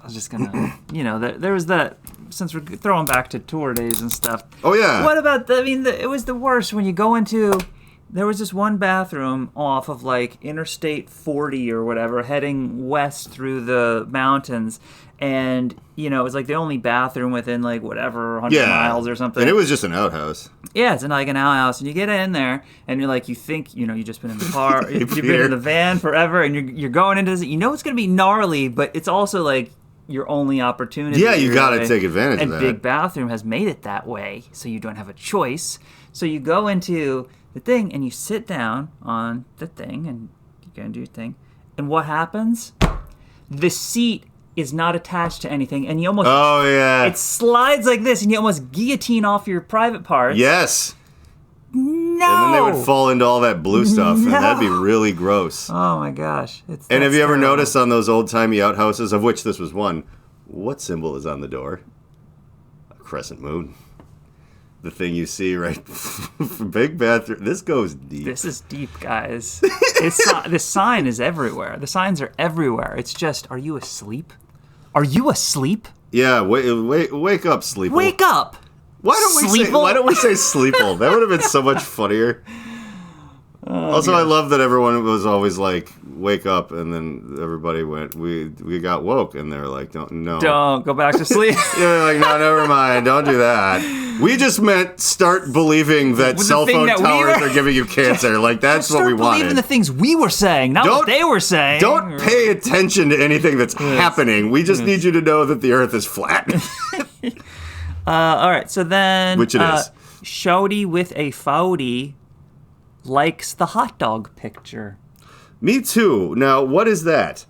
[SPEAKER 2] was just gonna, there was that, since we're throwing back to tour days and stuff.
[SPEAKER 1] Oh, yeah.
[SPEAKER 2] What about, it was the worst when you go into, there was this one bathroom off of like Interstate 40 or whatever, heading west through the mountains. And, it was like the only bathroom within like whatever, 100 miles or something.
[SPEAKER 1] And it was just an outhouse.
[SPEAKER 2] Yeah, it's like an outhouse. And you get in there and you're like, you think, you've just been in the car, you've been in the van forever, and you're going into this. It's going to be gnarly, but it's also like your only opportunity.
[SPEAKER 1] Yeah, you got to take advantage of that.
[SPEAKER 2] And Big Bathroom has made it that way, so you don't have a choice. So you go into the thing and you sit down on the thing and you're going to do your thing. And what happens? The seat is not attached to anything, and you almost it slides like this, and you almost guillotine off your private parts.
[SPEAKER 1] Yes.
[SPEAKER 2] No.
[SPEAKER 1] And then they would fall into all that blue stuff, and that'd be really gross.
[SPEAKER 2] Oh my gosh!
[SPEAKER 1] And have you ever noticed on those old timey outhouses, of which this was one, what symbol is on the door? A crescent moon. The thing you see right, Big Bathroom. This goes deep.
[SPEAKER 2] This is deep, guys. The sign is everywhere. The signs are everywhere. It's just, are you asleep? Are you asleep?
[SPEAKER 1] Yeah, wake up, Sleeple.
[SPEAKER 2] Wake up!
[SPEAKER 1] Why don't we say Sleeple? That would have been so much funnier. Also, gosh. I love that everyone was always like, wake up, and then everybody went, we got woke, and they're like, don't
[SPEAKER 2] go back to sleep.
[SPEAKER 1] Yeah, like, no, never mind, don't do that. We just meant start believing that cell phone towers are giving you cancer. Like, that's what we wanted.
[SPEAKER 2] Start believing the things we were saying, not what they were saying.
[SPEAKER 1] Don't pay attention to anything that's happening. We just need you to know that the earth is flat.
[SPEAKER 2] All right, so then...
[SPEAKER 1] Which it is.
[SPEAKER 2] Shouty with a Foudy likes the hot dog picture.
[SPEAKER 1] Me too. Now, what is that?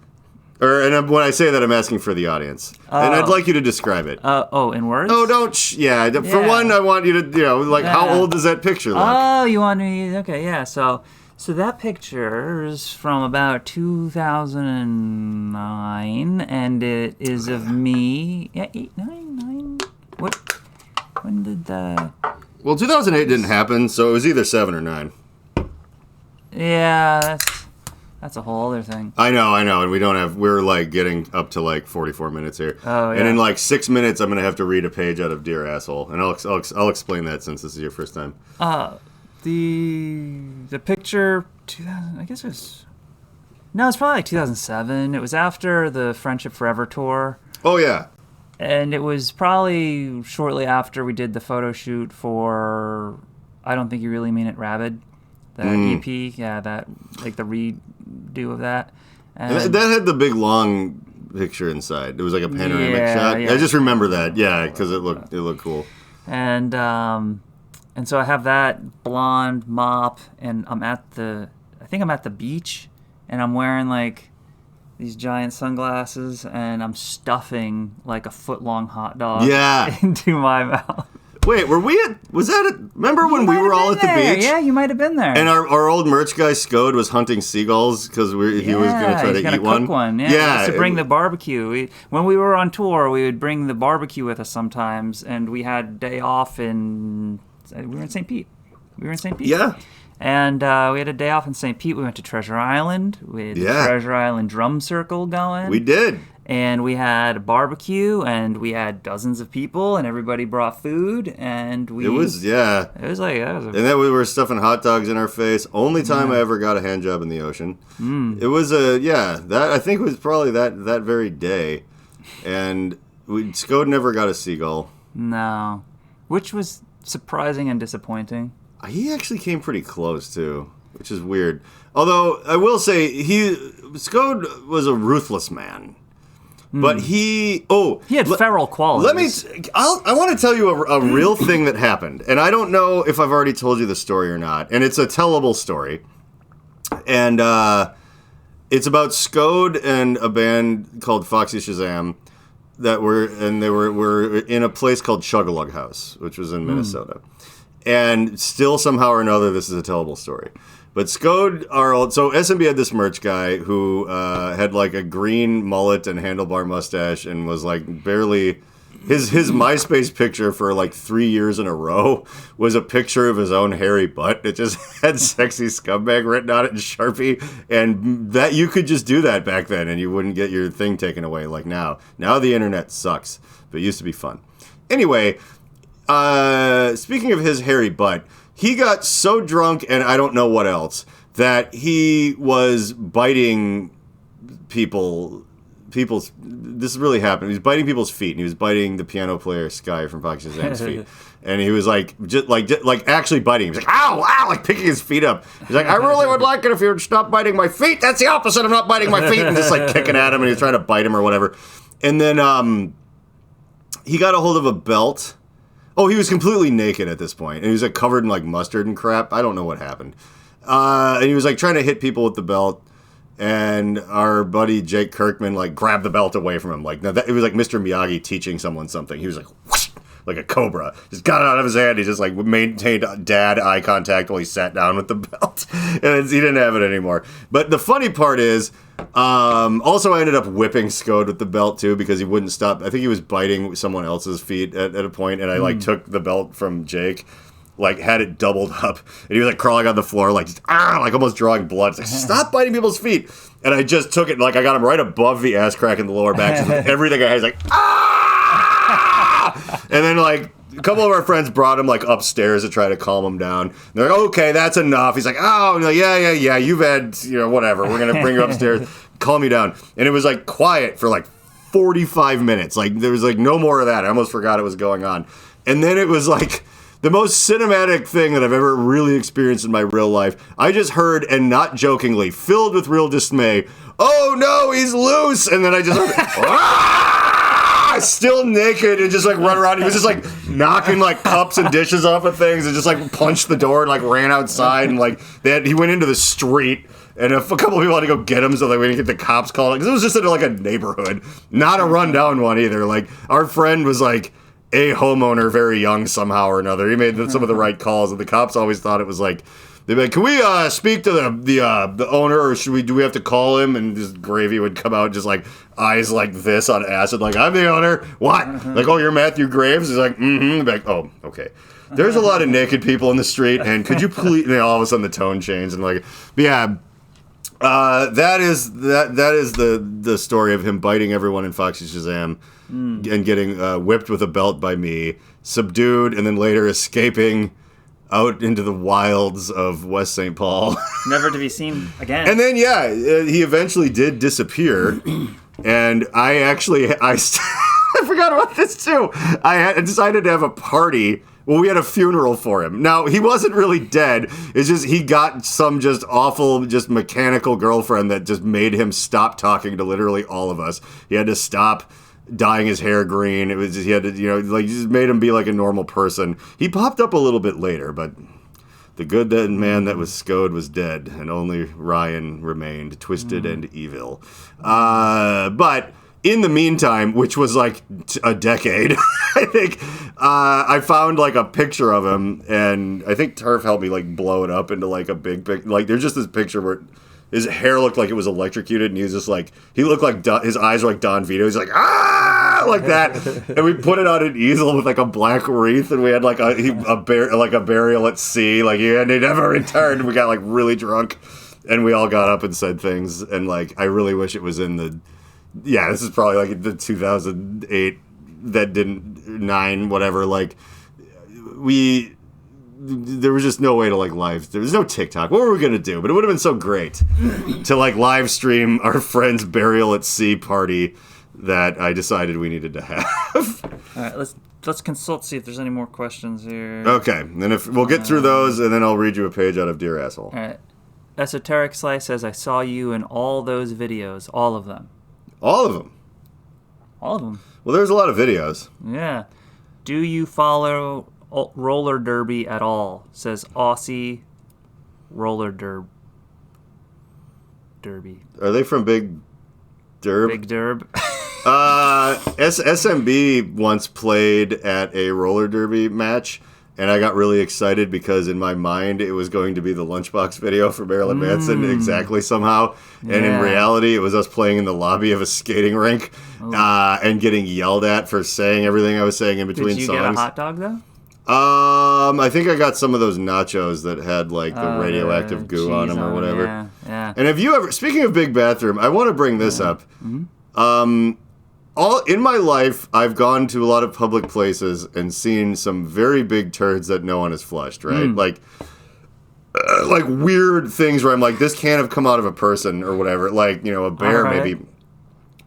[SPEAKER 1] And when I say that, I'm asking for the audience. And I'd like you to describe it.
[SPEAKER 2] In words?
[SPEAKER 1] Oh, don't... For one, I want you to, how old does that picture look?
[SPEAKER 2] Oh, you want me... Okay, yeah, so that picture is from about 2009, and it is of me... Yeah, 8, 9... What? When did the...
[SPEAKER 1] Well, 2008 didn't happen, so it was either 7 or 9.
[SPEAKER 2] Yeah, that's... That's a whole other thing.
[SPEAKER 1] I know, and we're like getting up to like 44 minutes here.
[SPEAKER 2] Oh, yeah.
[SPEAKER 1] And in like 6 minutes, I'm going to have to read a page out of Dear Asshole. And I'll explain that since this is your first time.
[SPEAKER 2] The picture, 2000, I guess it was... No, it's probably like 2007. It was after the Friendship Forever tour.
[SPEAKER 1] Oh, yeah.
[SPEAKER 2] And it was probably shortly after we did the photo shoot for I Don't Think You Really Mean It, Rabid. That EP. Yeah, that, like the redo of that. And
[SPEAKER 1] that had the big long picture inside. It was like a panoramic shot. Yeah. I just remember that. Yeah, because it looked cool.
[SPEAKER 2] And so I have that blonde mop, and I think I'm at the beach, and I'm wearing like these giant sunglasses, and I'm stuffing like a foot-long hot dog into my mouth.
[SPEAKER 1] Wait, remember when we were all at the beach?
[SPEAKER 2] Yeah, you might have been there.
[SPEAKER 1] And our old merch guy, Scode, was hunting seagulls because he was going to try to eat one.
[SPEAKER 2] Cook one. Yeah, to bring the barbecue. When we were on tour, we would bring the barbecue with us sometimes, and we had a day off we were in St. Pete.
[SPEAKER 1] Yeah.
[SPEAKER 2] And we had a day off in St. Pete. We went to Treasure Island. We had the Treasure Island drum circle going.
[SPEAKER 1] We did.
[SPEAKER 2] And we had a barbecue, and we had dozens of people, and everybody brought food, and we...
[SPEAKER 1] It was like... And then we were stuffing hot dogs in our face. Only time I ever got a hand job in the ocean. It was that I think was probably that very day. And Scode never got a seagull.
[SPEAKER 2] No. Which was surprising and disappointing.
[SPEAKER 1] He actually came pretty close, too, which is weird. Although, I will say, Scode was a ruthless man. But he
[SPEAKER 2] had feral qualities.
[SPEAKER 1] I want to tell you a real thing that happened. And I don't know if I've already told you the story or not. And it's a tellable story. And it's about Scode and a band called Foxy Shazam they were in a place called Chug-a-Lug House, which was in Minnesota. And still somehow or another, this is a tellable story. But Scode, so SMB had this merch guy who had like a green mullet and handlebar mustache and was like barely... His MySpace picture for like 3 years in a row was a picture of his own hairy butt. It just had "sexy scumbag" written on it in Sharpie. And that you could just do that back then and you wouldn't get your thing taken away like now. Now the internet sucks, but it used to be fun. Anyway, speaking of his hairy butt... He got so drunk, and I don't know what else, that he was biting this really happened. He was biting people's feet, and he was biting the piano player Sky from Foxy Shazam's feet. And he was like actually biting him. He was like, ow, ow, like picking his feet up. He's like, I really would like it if you would stop biting my feet. That's the opposite of not biting my feet. And just like kicking at him, and he was trying to bite him or whatever. And then he got a hold of a belt. Oh, he was completely naked at this point, and he was like covered in like mustard and crap. I don't know what happened. And he was like trying to hit people with the belt, and our buddy Jake Kirkman like grabbed the belt away from him. Like it was like Mr. Miyagi teaching someone something. He was like whoosh, like a cobra, just got it out of his hand. He just like maintained dad eye contact while he sat down with the belt, and he didn't have it anymore. But the funny part is. Also, I ended up whipping Scode with the belt too because he wouldn't stop. I think he was biting someone else's feet at a point, and I like took the belt from Jake, like had it doubled up, and he was like crawling on the floor, like just, like almost drawing blood. It's like, stop biting people's feet! And I just took it, like I got him right above the ass crack in the lower back. So everything I had, like and then like. A couple of our friends brought him like upstairs to try to calm him down. And they're like, okay, that's enough. He's like, oh, like, yeah, you've had, whatever. We're going to bring you upstairs, calm you down. And it was like quiet for like 45 minutes. Like there was like no more of that. I almost forgot it was going on. And then it was like the most cinematic thing that I've ever really experienced in my real life. I just heard, and not jokingly, filled with real dismay, oh no, he's loose. And then I just heard, still naked and just like run around. He was just like knocking like cups and dishes off of things and just like punched the door and like ran outside and like he went into the street and a couple of people had to go get him so that we didn't get the cops called because it was just in like a neighborhood, not a rundown one either. Like our friend was like a homeowner, very young somehow or another. He made some of the right calls and the cops always thought it was like. They'd be like, can we speak to the owner, or do we have to call him? And just Gravy would come out, just like eyes like this on acid, like I'm the owner. What? Like, oh, you're Matthew Graves? He's like, mm-hmm. Like, oh, okay. There's a lot of naked people in the street, and could you please? And all of a sudden the tone changed, and like, yeah. That is the story of him biting everyone in Foxy Shazam and getting whipped with a belt by me, subdued, and then later escaping out into the wilds of West St. Paul.
[SPEAKER 2] Never to be seen again.
[SPEAKER 1] And then, he eventually did disappear. And I forgot about this too. I decided to have a party. Well, we had a funeral for him. Now, he wasn't really dead. It's just he got some just awful, just mechanical girlfriend that just made him stop talking to literally all of us. He had to stop dyeing his hair green. It was just, he had to, just made him be like a normal person. He popped up a little bit later, but the good man that was Scode was dead, and only Ryan remained, twisted and evil. But in the meantime, which was like a decade, I think, I found like a picture of him, and I think Turf helped me like blow it up into like a big picture. Like there's just this picture where his hair looked like it was electrocuted, and he was just like, he looked like his eyes were like Don Vito. He's like, like that. And we put it on an easel with like a black wreath, and we had like a burial at sea. Like he never returned. We got like really drunk, and we all got up and said things. And like, I really wish it was in the, this is probably like the 2008 that didn't 9 whatever. Like there was just no way to like live. There was no TikTok. What were we gonna do? But it would have been so great to like live stream our friend's burial at sea party that I decided we needed to have.
[SPEAKER 2] All right, let's consult, see if there's any more questions here.
[SPEAKER 1] Okay, and if we'll get through those, and then I'll read you a page out of Dear Asshole.
[SPEAKER 2] All right. Esoteric Slice says, I saw you in all those videos, all of them.
[SPEAKER 1] All of them.
[SPEAKER 2] All of them.
[SPEAKER 1] Well, there's a lot of videos.
[SPEAKER 2] Yeah. Do you follow roller derby at all? Says Aussie roller derby.
[SPEAKER 1] Are they from Big Derb?
[SPEAKER 2] Big Derb.
[SPEAKER 1] SMB once played at a roller derby match, and I got really excited because in my mind it was going to be the Lunchbox video for Marilyn Manson exactly somehow. And in reality, it was us playing in the lobby of a skating rink and getting yelled at for saying everything I was saying in between songs.
[SPEAKER 2] Did you get a hot dog, though?
[SPEAKER 1] I think I got some of those nachos that had like the radioactive goo on them or whatever.
[SPEAKER 2] Yeah.
[SPEAKER 1] And have you ever, speaking of Big Bathroom, I want to bring this up. All in my life, I've gone to a lot of public places and seen some very big turds that no one has flushed, right? Like weird things where I'm like, this can't have come out of a person or whatever. Like, a bear maybe.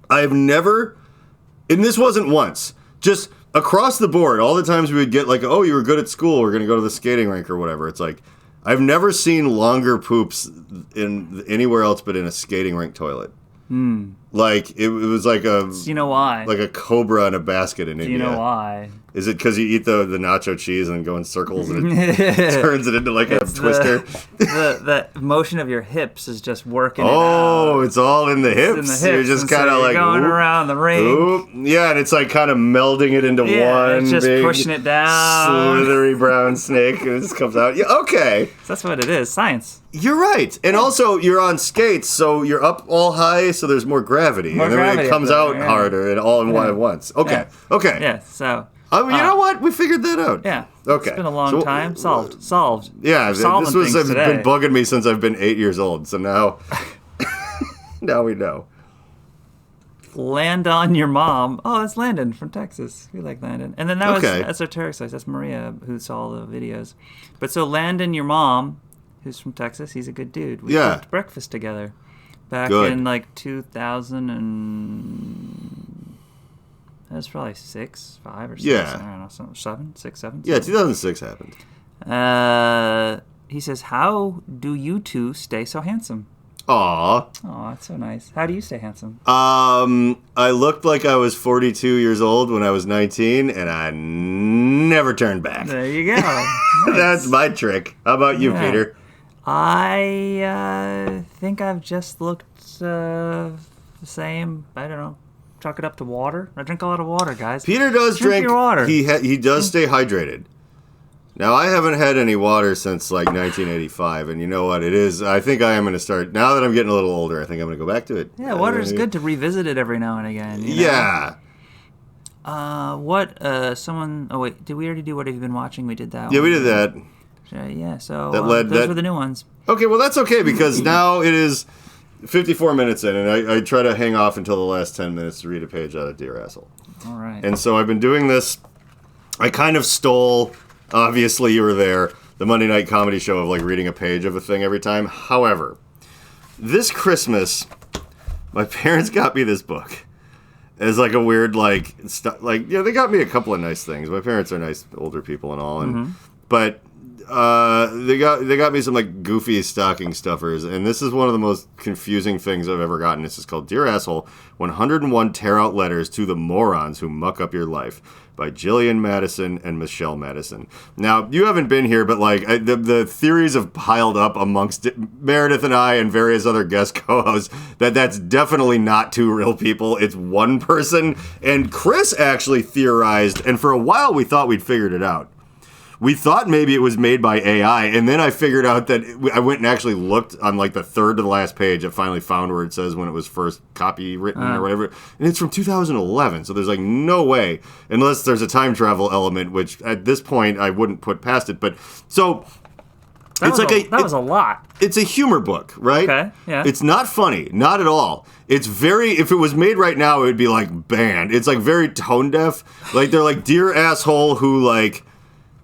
[SPEAKER 1] I've never, and this wasn't once, just across the board, all the times we would get like, oh, you were good at school, we're going to go to the skating rink or whatever. It's like, I've never seen longer poops in anywhere else but in a skating rink toilet. Like, it was like a...
[SPEAKER 2] You know why?
[SPEAKER 1] Like a cobra in a basket in India.
[SPEAKER 2] You know why?
[SPEAKER 1] Is it because you eat the nacho cheese and go in circles and it turns it into like a twister?
[SPEAKER 2] The motion of your hips is just working it out.
[SPEAKER 1] Oh, it's all in the hips.
[SPEAKER 2] In the hips.
[SPEAKER 1] You're just kind of
[SPEAKER 2] so
[SPEAKER 1] like...
[SPEAKER 2] going around the ring.
[SPEAKER 1] Yeah, and it's like kind of melding it into one
[SPEAKER 2] it's just
[SPEAKER 1] big
[SPEAKER 2] pushing it down.
[SPEAKER 1] slithery brown snake and it just comes out. Yeah, okay.
[SPEAKER 2] So that's what it is. Science.
[SPEAKER 1] You're right. And also, you're on skates, so you're up all high, so there's more gravity. And then it comes out harder and all in one at once. Okay.
[SPEAKER 2] Yeah.
[SPEAKER 1] Okay.
[SPEAKER 2] Yeah, so...
[SPEAKER 1] you know what? We figured that out.
[SPEAKER 2] Yeah.
[SPEAKER 1] Okay.
[SPEAKER 2] It's been a long time. Solved.
[SPEAKER 1] Yeah,
[SPEAKER 2] Solving
[SPEAKER 1] this was
[SPEAKER 2] things
[SPEAKER 1] been
[SPEAKER 2] today.
[SPEAKER 1] bugging me since I've been 8 years old. So now, now we know.
[SPEAKER 2] Land on your mom. Oh, that's Landon from Texas. We like Landon. And then that was Esoteric Size. That's Maria who saw the videos. But so Landon, your mom, who's from Texas, he's a good dude. We cooked breakfast together back in like 2000 and... That was probably 6, 5, or 6.
[SPEAKER 1] Yeah.
[SPEAKER 2] I don't know, 7, 6, 7.
[SPEAKER 1] Yeah, 2006 happened.
[SPEAKER 2] He says, how do you two stay so handsome?
[SPEAKER 1] Aw.
[SPEAKER 2] Oh, that's so nice. How do you stay handsome?
[SPEAKER 1] I looked like I was 42 years old when I was 19, and I never turned back.
[SPEAKER 2] There you go. Nice.
[SPEAKER 1] That's my trick. How about you, Peter?
[SPEAKER 2] I think I've just looked the same. I don't know. Chalk it up to water. I drink a lot of water, guys.
[SPEAKER 1] Peter does drink
[SPEAKER 2] your water.
[SPEAKER 1] He does stay hydrated. Now, I haven't had any water since like 1985, and you know what? It is. I think I am going to start now that I'm getting a little older. I think I'm going to go back to it.
[SPEAKER 2] Yeah, water is good to revisit it every now and again. You know?
[SPEAKER 1] Yeah.
[SPEAKER 2] Someone. Oh wait, did we already do what have you been watching? We did that.
[SPEAKER 1] Yeah,
[SPEAKER 2] one.
[SPEAKER 1] we did that.
[SPEAKER 2] Yeah. So
[SPEAKER 1] those
[SPEAKER 2] were the new ones.
[SPEAKER 1] Okay, well that's okay because now it is. 54 minutes in, and I try to hang off until the last 10 minutes to read a page out of Dear Asshole.
[SPEAKER 2] All right.
[SPEAKER 1] And so I've been doing this. I kind of stole, obviously you were there, the Monday night comedy show of like reading a page of a thing every time. However, this Christmas, my parents got me this book. It's like a weird they got me a couple of nice things. My parents are nice older people and all, and but they got me some like goofy stocking stuffers, and this is one of the most confusing things I've ever gotten. This is called Dear Asshole, 101 Tear Out Letters to the Morons Who Muck Up Your Life by Jillian Madison and Michelle Madison. Now, you haven't been here, but like the theories have piled up amongst Meredith and I and various other guest co-hosts that's definitely not two real people. It's one person, and Chris actually theorized, and for a while we thought we'd figured it out. We thought maybe it was made by AI, and then I figured out that I went and actually looked on like the third to the last page. I finally found where it says when it was first copywritten or whatever, and it's from 2011. So there's like no way, unless there's a time travel element, which at this point I wouldn't put past it. But so
[SPEAKER 2] that was a lot.
[SPEAKER 1] It's a humor book, right?
[SPEAKER 2] Okay, yeah.
[SPEAKER 1] It's not funny, not at all. It's very, if it was made right now, it would be like banned. It's like very tone deaf. Like they're like, Dear Asshole who like.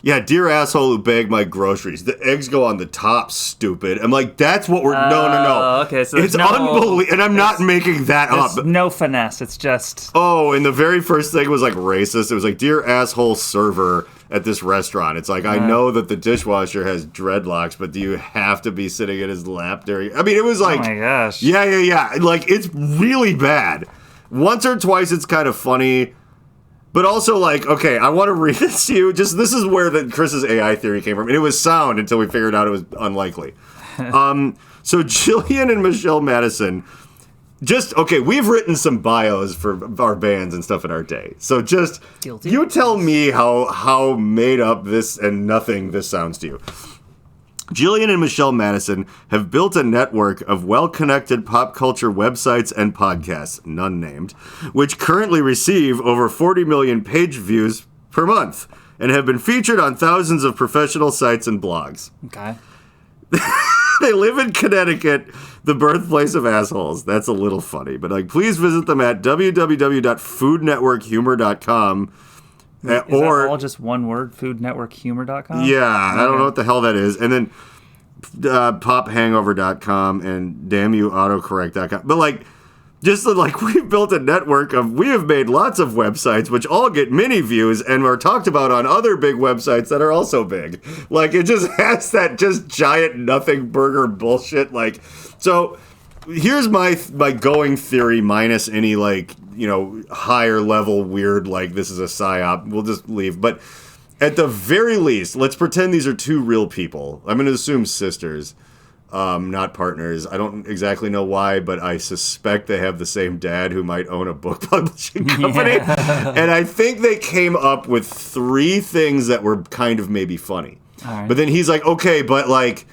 [SPEAKER 1] Yeah, Dear Asshole who bagged my groceries. The eggs go on the top, stupid. I'm like, that's what we're... No.
[SPEAKER 2] Okay, so
[SPEAKER 1] it's unbelievable. And I'm not making that up.
[SPEAKER 2] No finesse. It's just...
[SPEAKER 1] Oh, and the very first thing was like racist. It was like, Dear Asshole server at this restaurant. It's like, I know that the dishwasher has dreadlocks, but do you have to be sitting at his lap during... I mean, it was like...
[SPEAKER 2] Oh my gosh.
[SPEAKER 1] Yeah. Like, it's really bad. Once or twice, it's kind of funny... But also, like, okay, I want to read this to you. Just this is where Chris's AI theory came from. And it was sound until we figured out it was unlikely. So Jillian and Michelle Madison, we've written some bios for our bands and stuff in our day. So just,
[SPEAKER 2] Guilty.
[SPEAKER 1] You tell me how made up this and nothing this sounds to you. Jillian and Michelle Madison have built a network of well-connected pop culture websites and podcasts, none named, which currently receive over 40 million page views per month and have been featured on thousands of professional sites and blogs.
[SPEAKER 2] Okay.
[SPEAKER 1] They live in Connecticut, the birthplace of assholes. That's a little funny, but like, please visit them at www.foodnetworkhumor.com.
[SPEAKER 2] Is that all just one word, foodnetworkhumor.com?
[SPEAKER 1] Yeah, I don't know what the hell that is. And then pophangover.com and damnyouautocorrect.com. But like, just like we've built a network we have made lots of websites which all get mini views and are talked about on other big websites that are also big. Like, it just has that just giant nothing burger bullshit. Like, so here's my going theory minus any like, higher level weird, like this is a psyop. We'll just leave. But at the very least, let's pretend these are two real people. I'm going to assume sisters, not partners. I don't exactly know why, but I suspect they have the same dad who might own a book publishing company. Yeah. And I think they came up with 3 things that were kind of maybe funny.
[SPEAKER 2] All right.
[SPEAKER 1] But then he's like, okay, but like,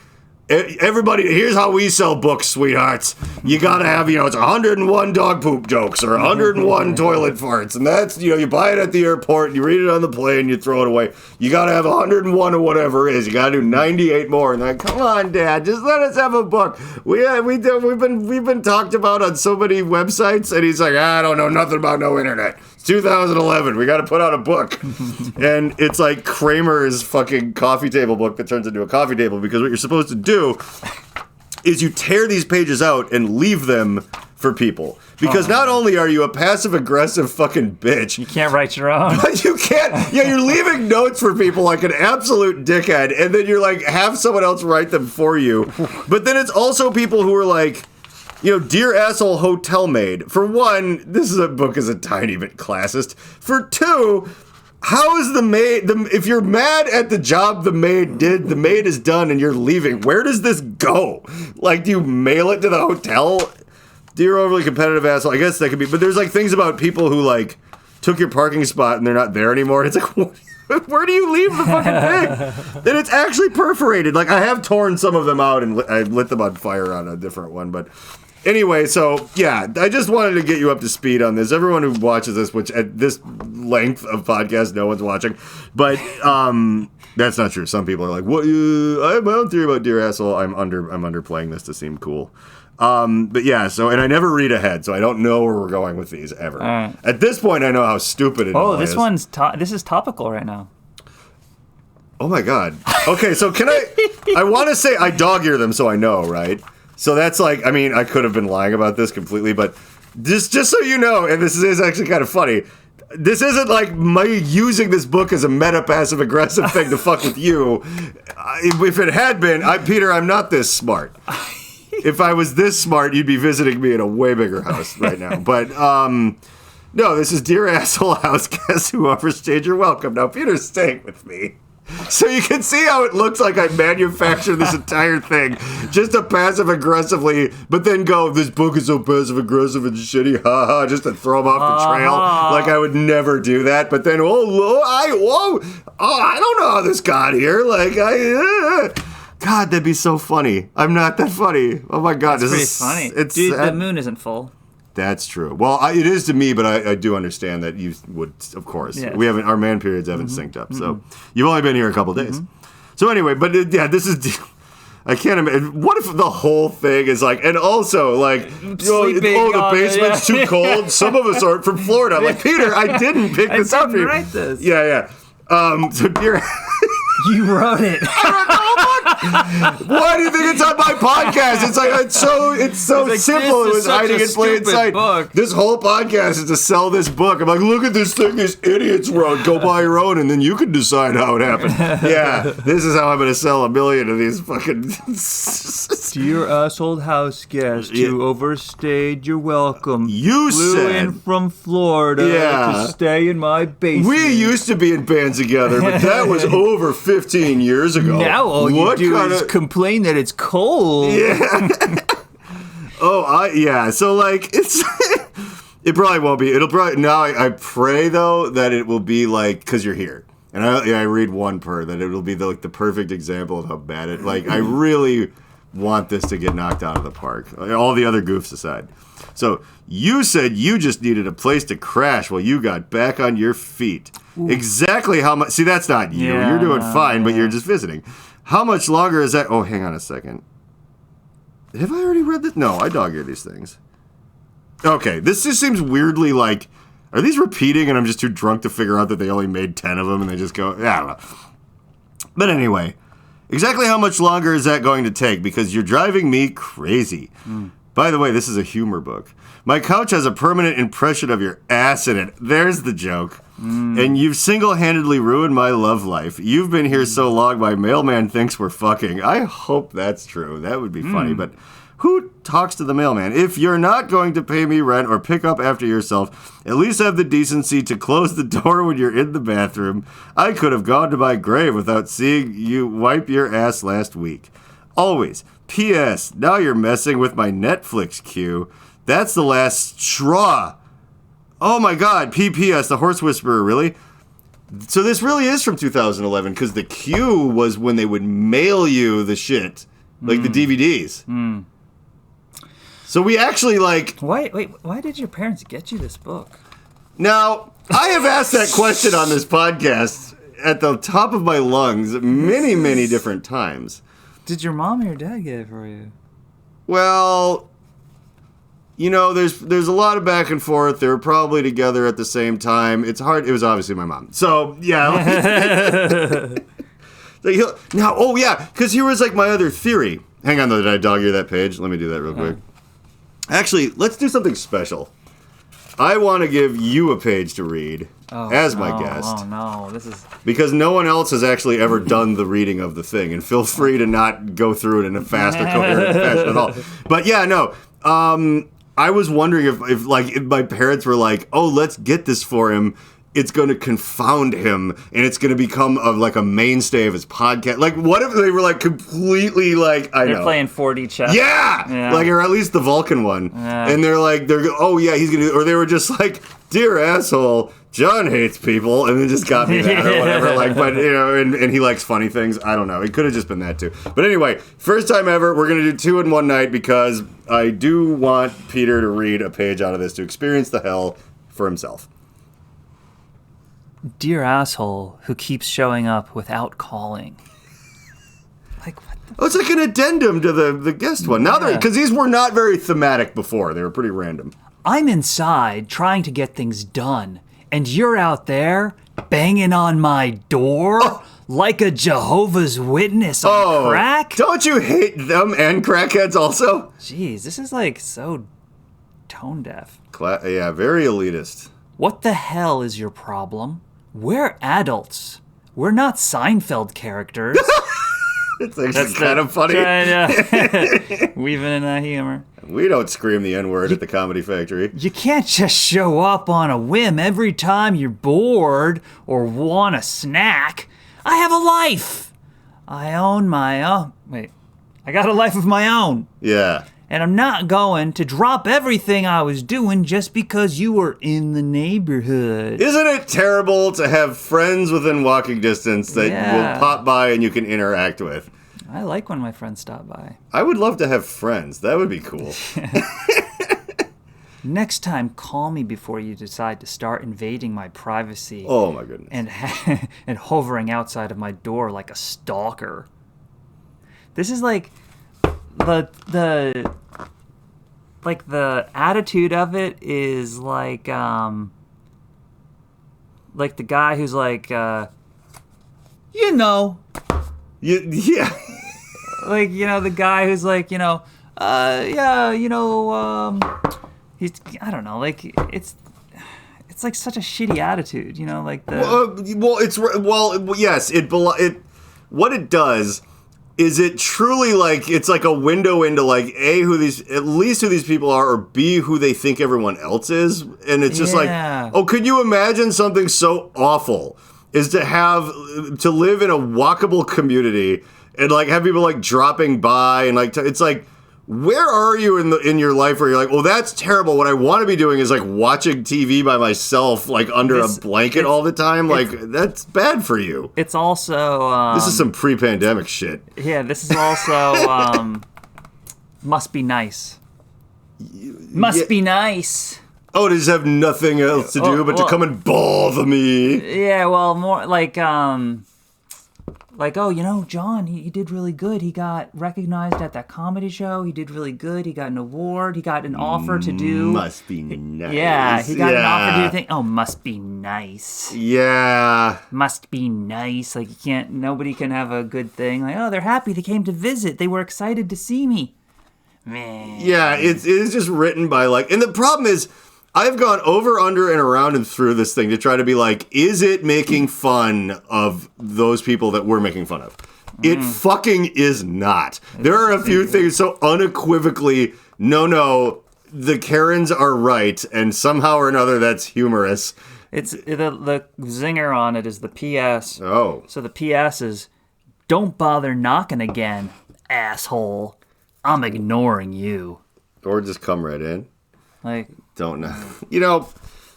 [SPEAKER 1] everybody, here's how we sell books, sweethearts. You gotta have, it's 101 dog poop jokes or 101 toilet farts. And that's, you buy it at the airport, you read it on the plane, you throw it away. You gotta have 101 or whatever it is. You gotta do 98 more. And then, come on, Dad, just let us have a book. We've been talked about on so many websites. And he's like, I don't know nothing about no internet. It's 2011. We gotta put out a book. And it's like Kramer's fucking coffee table book that turns into a coffee table, because what you're supposed to do is you tear these pages out and leave them for people. Because not only are you a passive-aggressive fucking bitch...
[SPEAKER 2] You can't write your own.
[SPEAKER 1] But you can't... Yeah, you're leaving notes for people like an absolute dickhead, and then you're like, have someone else write them for you. But then it's also people who are like... Dear Asshole Hotel Maid. For one, this book is a tiny bit classist. For 2... How is the maid, if you're mad at the job the maid did, the maid is done and you're leaving, where does this go? Like, do you mail it to the hotel? Dear overly competitive asshole, I guess that could be, but there's like things about people who like took your parking spot and they're not there anymore. It's like, where do you leave the fucking thing? And it's actually perforated. Like, I have torn some of them out and I lit them on fire on a different one, but... Anyway, so, yeah, I just wanted to get you up to speed on this. Everyone who watches this, which at this length of podcast, no one's watching. But, That's not true. Some people are like, "What? I have my own theory about Dear Asshole." I'm underplaying this to seem cool. But yeah, and I never read ahead, so I don't know where we're going with these ever.
[SPEAKER 2] Right.
[SPEAKER 1] At this point, I know how stupid it all is.
[SPEAKER 2] This is topical right now.
[SPEAKER 1] Oh my god. Okay, so can I want to say I dog ear them so I know, right? So that's like, I mean, I could have been lying about this completely, but just so you know, and this is actually kind of funny, this isn't like me using this book as a meta passive aggressive thing to fuck with you. If it had been, Peter, I'm not this smart. If I was this smart, you'd be visiting me in a way bigger house right now. But, no, this is Dear Asshole House. Guess who overstayed your welcome. Now, Peter's staying with me. So you can see how it looks like I manufactured this entire thing just to passive-aggressively, but then go, this book is so passive-aggressive and shitty, haha, just to throw him off the trail. Like I would never do that. But then, I don't know how this got here. Like, God, that'd be so funny. I'm not that funny. Oh my God.
[SPEAKER 2] That's pretty funny. Dude, the moon isn't full.
[SPEAKER 1] That's true. Well, it is to me, but I do understand that you would, of course. Yeah. Our man periods haven't synced up, so you've only been here a couple days. So anyway, but this is, I can't imagine. What if the whole thing is like, and also like, the basement's too cold. Some of us are from Florida. I'm like, Peter, I didn't pick this up. I didn't
[SPEAKER 2] write this.
[SPEAKER 1] Yeah. So dear.
[SPEAKER 2] You wrote it.
[SPEAKER 1] Why do you think it's on my podcast? It's like it's so like, simple. It was hiding in plain sight. Book. This whole podcast is to sell this book. I'm like, look at this thing these idiots wrote. Go buy your own, and then you can decide how it happened. Yeah, this is how I'm going to sell 1 million of these fucking.
[SPEAKER 2] Dear asshole house guest, you overstayed your welcome.
[SPEAKER 1] You
[SPEAKER 2] flew in from Florida to stay in my basement.
[SPEAKER 1] We used to be in bands together, but that was over 15 years ago.
[SPEAKER 2] Now all you do is complain that it's cold.
[SPEAKER 1] Yeah. So like it's it probably won't be. It'll probably now. I pray though that it will be like because you're here, and I read one per that it'll be the perfect example of how bad it. Like I really want this to get knocked out of the park. All the other goofs aside. So you said you just needed a place to crash while you got back on your feet. Ooh. Exactly how much? See, that's not you. Yeah, you're doing fine, but you're just visiting. How much longer is that? Oh, hang on a second. Have I already read this? No, I dog-ear these things. Okay, this just seems weirdly like, are these repeating and I'm just too drunk to figure out that they only made 10 of them and they just go, I don't know. But anyway, exactly how much longer is that going to take? Because you're driving me crazy. By the way, this is a humor book. My couch has a permanent impression of your ass in it. There's the joke. And you've single-handedly ruined my love life. You've been here so long, my mailman thinks we're fucking. I hope that's true. That would be funny, but who talks to the mailman? If you're not going to pay me rent or pick up after yourself, at least have the decency to close the door when you're in the bathroom. I could have gone to my grave without seeing you wipe your ass last week. Always. P.S. Now you're messing with my Netflix queue. That's the last straw. Oh my God, P.P.S. The Horse Whisperer, really? So this really is from 2011, because the queue was when they would mail you the shit, like the DVDs. So we actually
[SPEAKER 2] Why did your parents get you this book?
[SPEAKER 1] Now, I have asked that question on this podcast at the top of my lungs many, many different times.
[SPEAKER 2] Did your mom or your dad get it for you?
[SPEAKER 1] Well, you know, there's a lot of back and forth. They were probably together at the same time. It's hard. It was obviously my mom. So, yeah. Because here was like my other theory. Hang on, though. Did I dog ear that page? Let me do that real quick. Actually, let's do something special. I want to give you a page to read as my guest.
[SPEAKER 2] Oh, no. This is...
[SPEAKER 1] Because no one else has actually ever done the reading of the thing. And feel free to not go through it in a fast or coherent fashion at all. But yeah, no. I was wondering if my parents were like, oh, let's get this for him. It's going to confound him, and it's going to become a mainstay of his podcast. Like, what if they were like completely like
[SPEAKER 2] They're playing 4D chess.
[SPEAKER 1] Yeah, like, or at least the Vulcan one. Yeah. And they're oh yeah, he's gonna. Or they were just like, dear asshole, John hates people, and then just got me that or whatever. Like, but you know, and he likes funny things. I don't know. It could have just been that too. But anyway, first time ever, we're gonna do 2 in one night because I do want Peter to read a page out of this to experience the hell for himself.
[SPEAKER 2] dear asshole who keeps showing up without calling. Like, what the...
[SPEAKER 1] Oh, it's like an addendum to the guest one. Now because these were not very thematic before. They were pretty random.
[SPEAKER 2] I'm inside trying to get things done, and you're out there banging on my door like a Jehovah's Witness on crack?
[SPEAKER 1] Don't you hate them and crackheads also?
[SPEAKER 2] Jeez, this is like so tone deaf.
[SPEAKER 1] Yeah, very elitist.
[SPEAKER 2] What the hell is your problem? We're adults. We're not Seinfeld characters.
[SPEAKER 1] It's actually kind of funny.
[SPEAKER 2] Weaving in that humor.
[SPEAKER 1] We don't scream the N-word at the Comedy Factory.
[SPEAKER 2] You can't just show up on a whim every time you're bored or want a snack. I have a life. I own my own. Wait, I got a life of my own.
[SPEAKER 1] Yeah.
[SPEAKER 2] And I'm not going to drop everything I was doing just because you were in the neighborhood.
[SPEAKER 1] Isn't it terrible to have friends within walking distance that will pop by and you can interact with?
[SPEAKER 2] I like when my friends stop by.
[SPEAKER 1] I would love to have friends. That would be cool.
[SPEAKER 2] Next time, call me before you decide to start invading my privacy.
[SPEAKER 1] Oh my goodness.
[SPEAKER 2] And hovering outside of my door like a stalker. This is like the attitude of it is like the guy who's like yeah. Like, the guy who's like, he's, I don't know, like, it's like such a shitty attitude, like the...
[SPEAKER 1] what it does is it truly, like, it's like a window into, like, A, at least who these people are, or B, who they think everyone else is, and it's just like, oh, could you imagine something so awful is to live in a walkable community and, like, have people, like, dropping by and, like, it's like, where are you in your life where you're like, well, that's terrible. What I want to be doing is, like, watching TV by myself, like, under a blanket all the time. Like, that's bad for you.
[SPEAKER 2] It's also...
[SPEAKER 1] this is some pre-pandemic shit.
[SPEAKER 2] Yeah, this is also... must be nice. Must be nice.
[SPEAKER 1] Oh, to just have nothing else to do but to come and bother me.
[SPEAKER 2] Yeah, well, more like, John, he did really good. He got recognized at that comedy show. He did really good. He got an award. He got an offer to do...
[SPEAKER 1] Must be nice.
[SPEAKER 2] Yeah, he got an offer to do thing. Oh, must be nice.
[SPEAKER 1] Yeah.
[SPEAKER 2] Must be nice. Like, nobody can have a good thing. Like, oh, they're happy. They came to visit. They were excited to see me. Man.
[SPEAKER 1] Yeah, it is just written by, like... And the problem is... I've gone over, under, and around and through this thing to try to be like, is it making fun of those people that we're making fun of? It fucking is not. There are a few things so unequivocally, no, the Karens are right, and somehow or another that's humorous.
[SPEAKER 2] It's the zinger on it is the PS.
[SPEAKER 1] Oh.
[SPEAKER 2] So the PS is, don't bother knocking again, asshole. I'm ignoring you.
[SPEAKER 1] Or just come right in.
[SPEAKER 2] Like...
[SPEAKER 1] Don't know.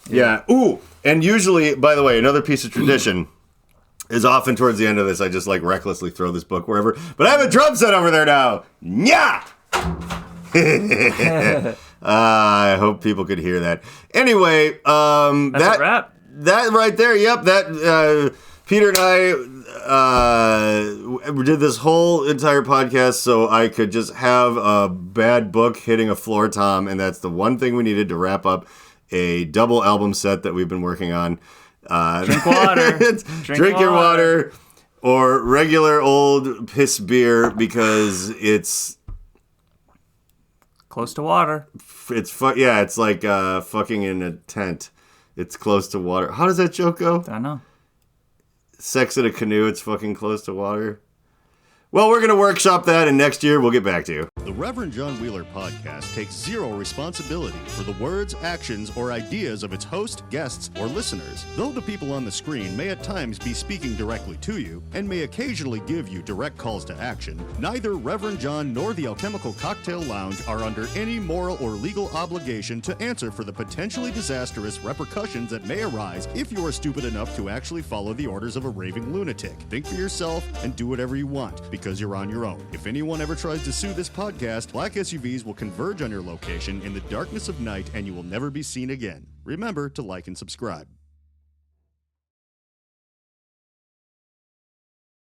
[SPEAKER 1] Yeah. Ooh, and usually, by the way, another piece of tradition is often towards the end of this, I just, like, recklessly throw this book wherever. But I have a drum set over there now. Nya! I hope people could hear that. Anyway,
[SPEAKER 2] that's a wrap.
[SPEAKER 1] That right there, yep, that, Peter and I did this whole entire podcast so I could just have a bad book hitting a floor tom, and that's the one thing we needed to wrap up a double album set that we've been working on.
[SPEAKER 2] Drink water.
[SPEAKER 1] Drink your water or regular old piss beer because it's...
[SPEAKER 2] Close to water.
[SPEAKER 1] It's like fucking in a tent. It's close to water. How does that joke go?
[SPEAKER 2] I don't know.
[SPEAKER 1] Sex in a canoe, it's fucking close to water. Well, we're going to workshop that, and next year we'll get back to you.
[SPEAKER 3] The Reverend John Wheeler podcast takes zero responsibility for the words, actions, or ideas of its host, guests, or listeners. Though the people on the screen may at times be speaking directly to you, and may occasionally give you direct calls to action, neither Reverend John nor the Alchemical Cocktail Lounge are under any moral or legal obligation to answer for the potentially disastrous repercussions that may arise if you are stupid enough to actually follow the orders of a raving lunatic. Think for yourself and do whatever you want, because you're on your own. If anyone ever tries to sue this podcast, black SUVs will converge on your location in the darkness of night and you will never be seen again. Remember to like and subscribe.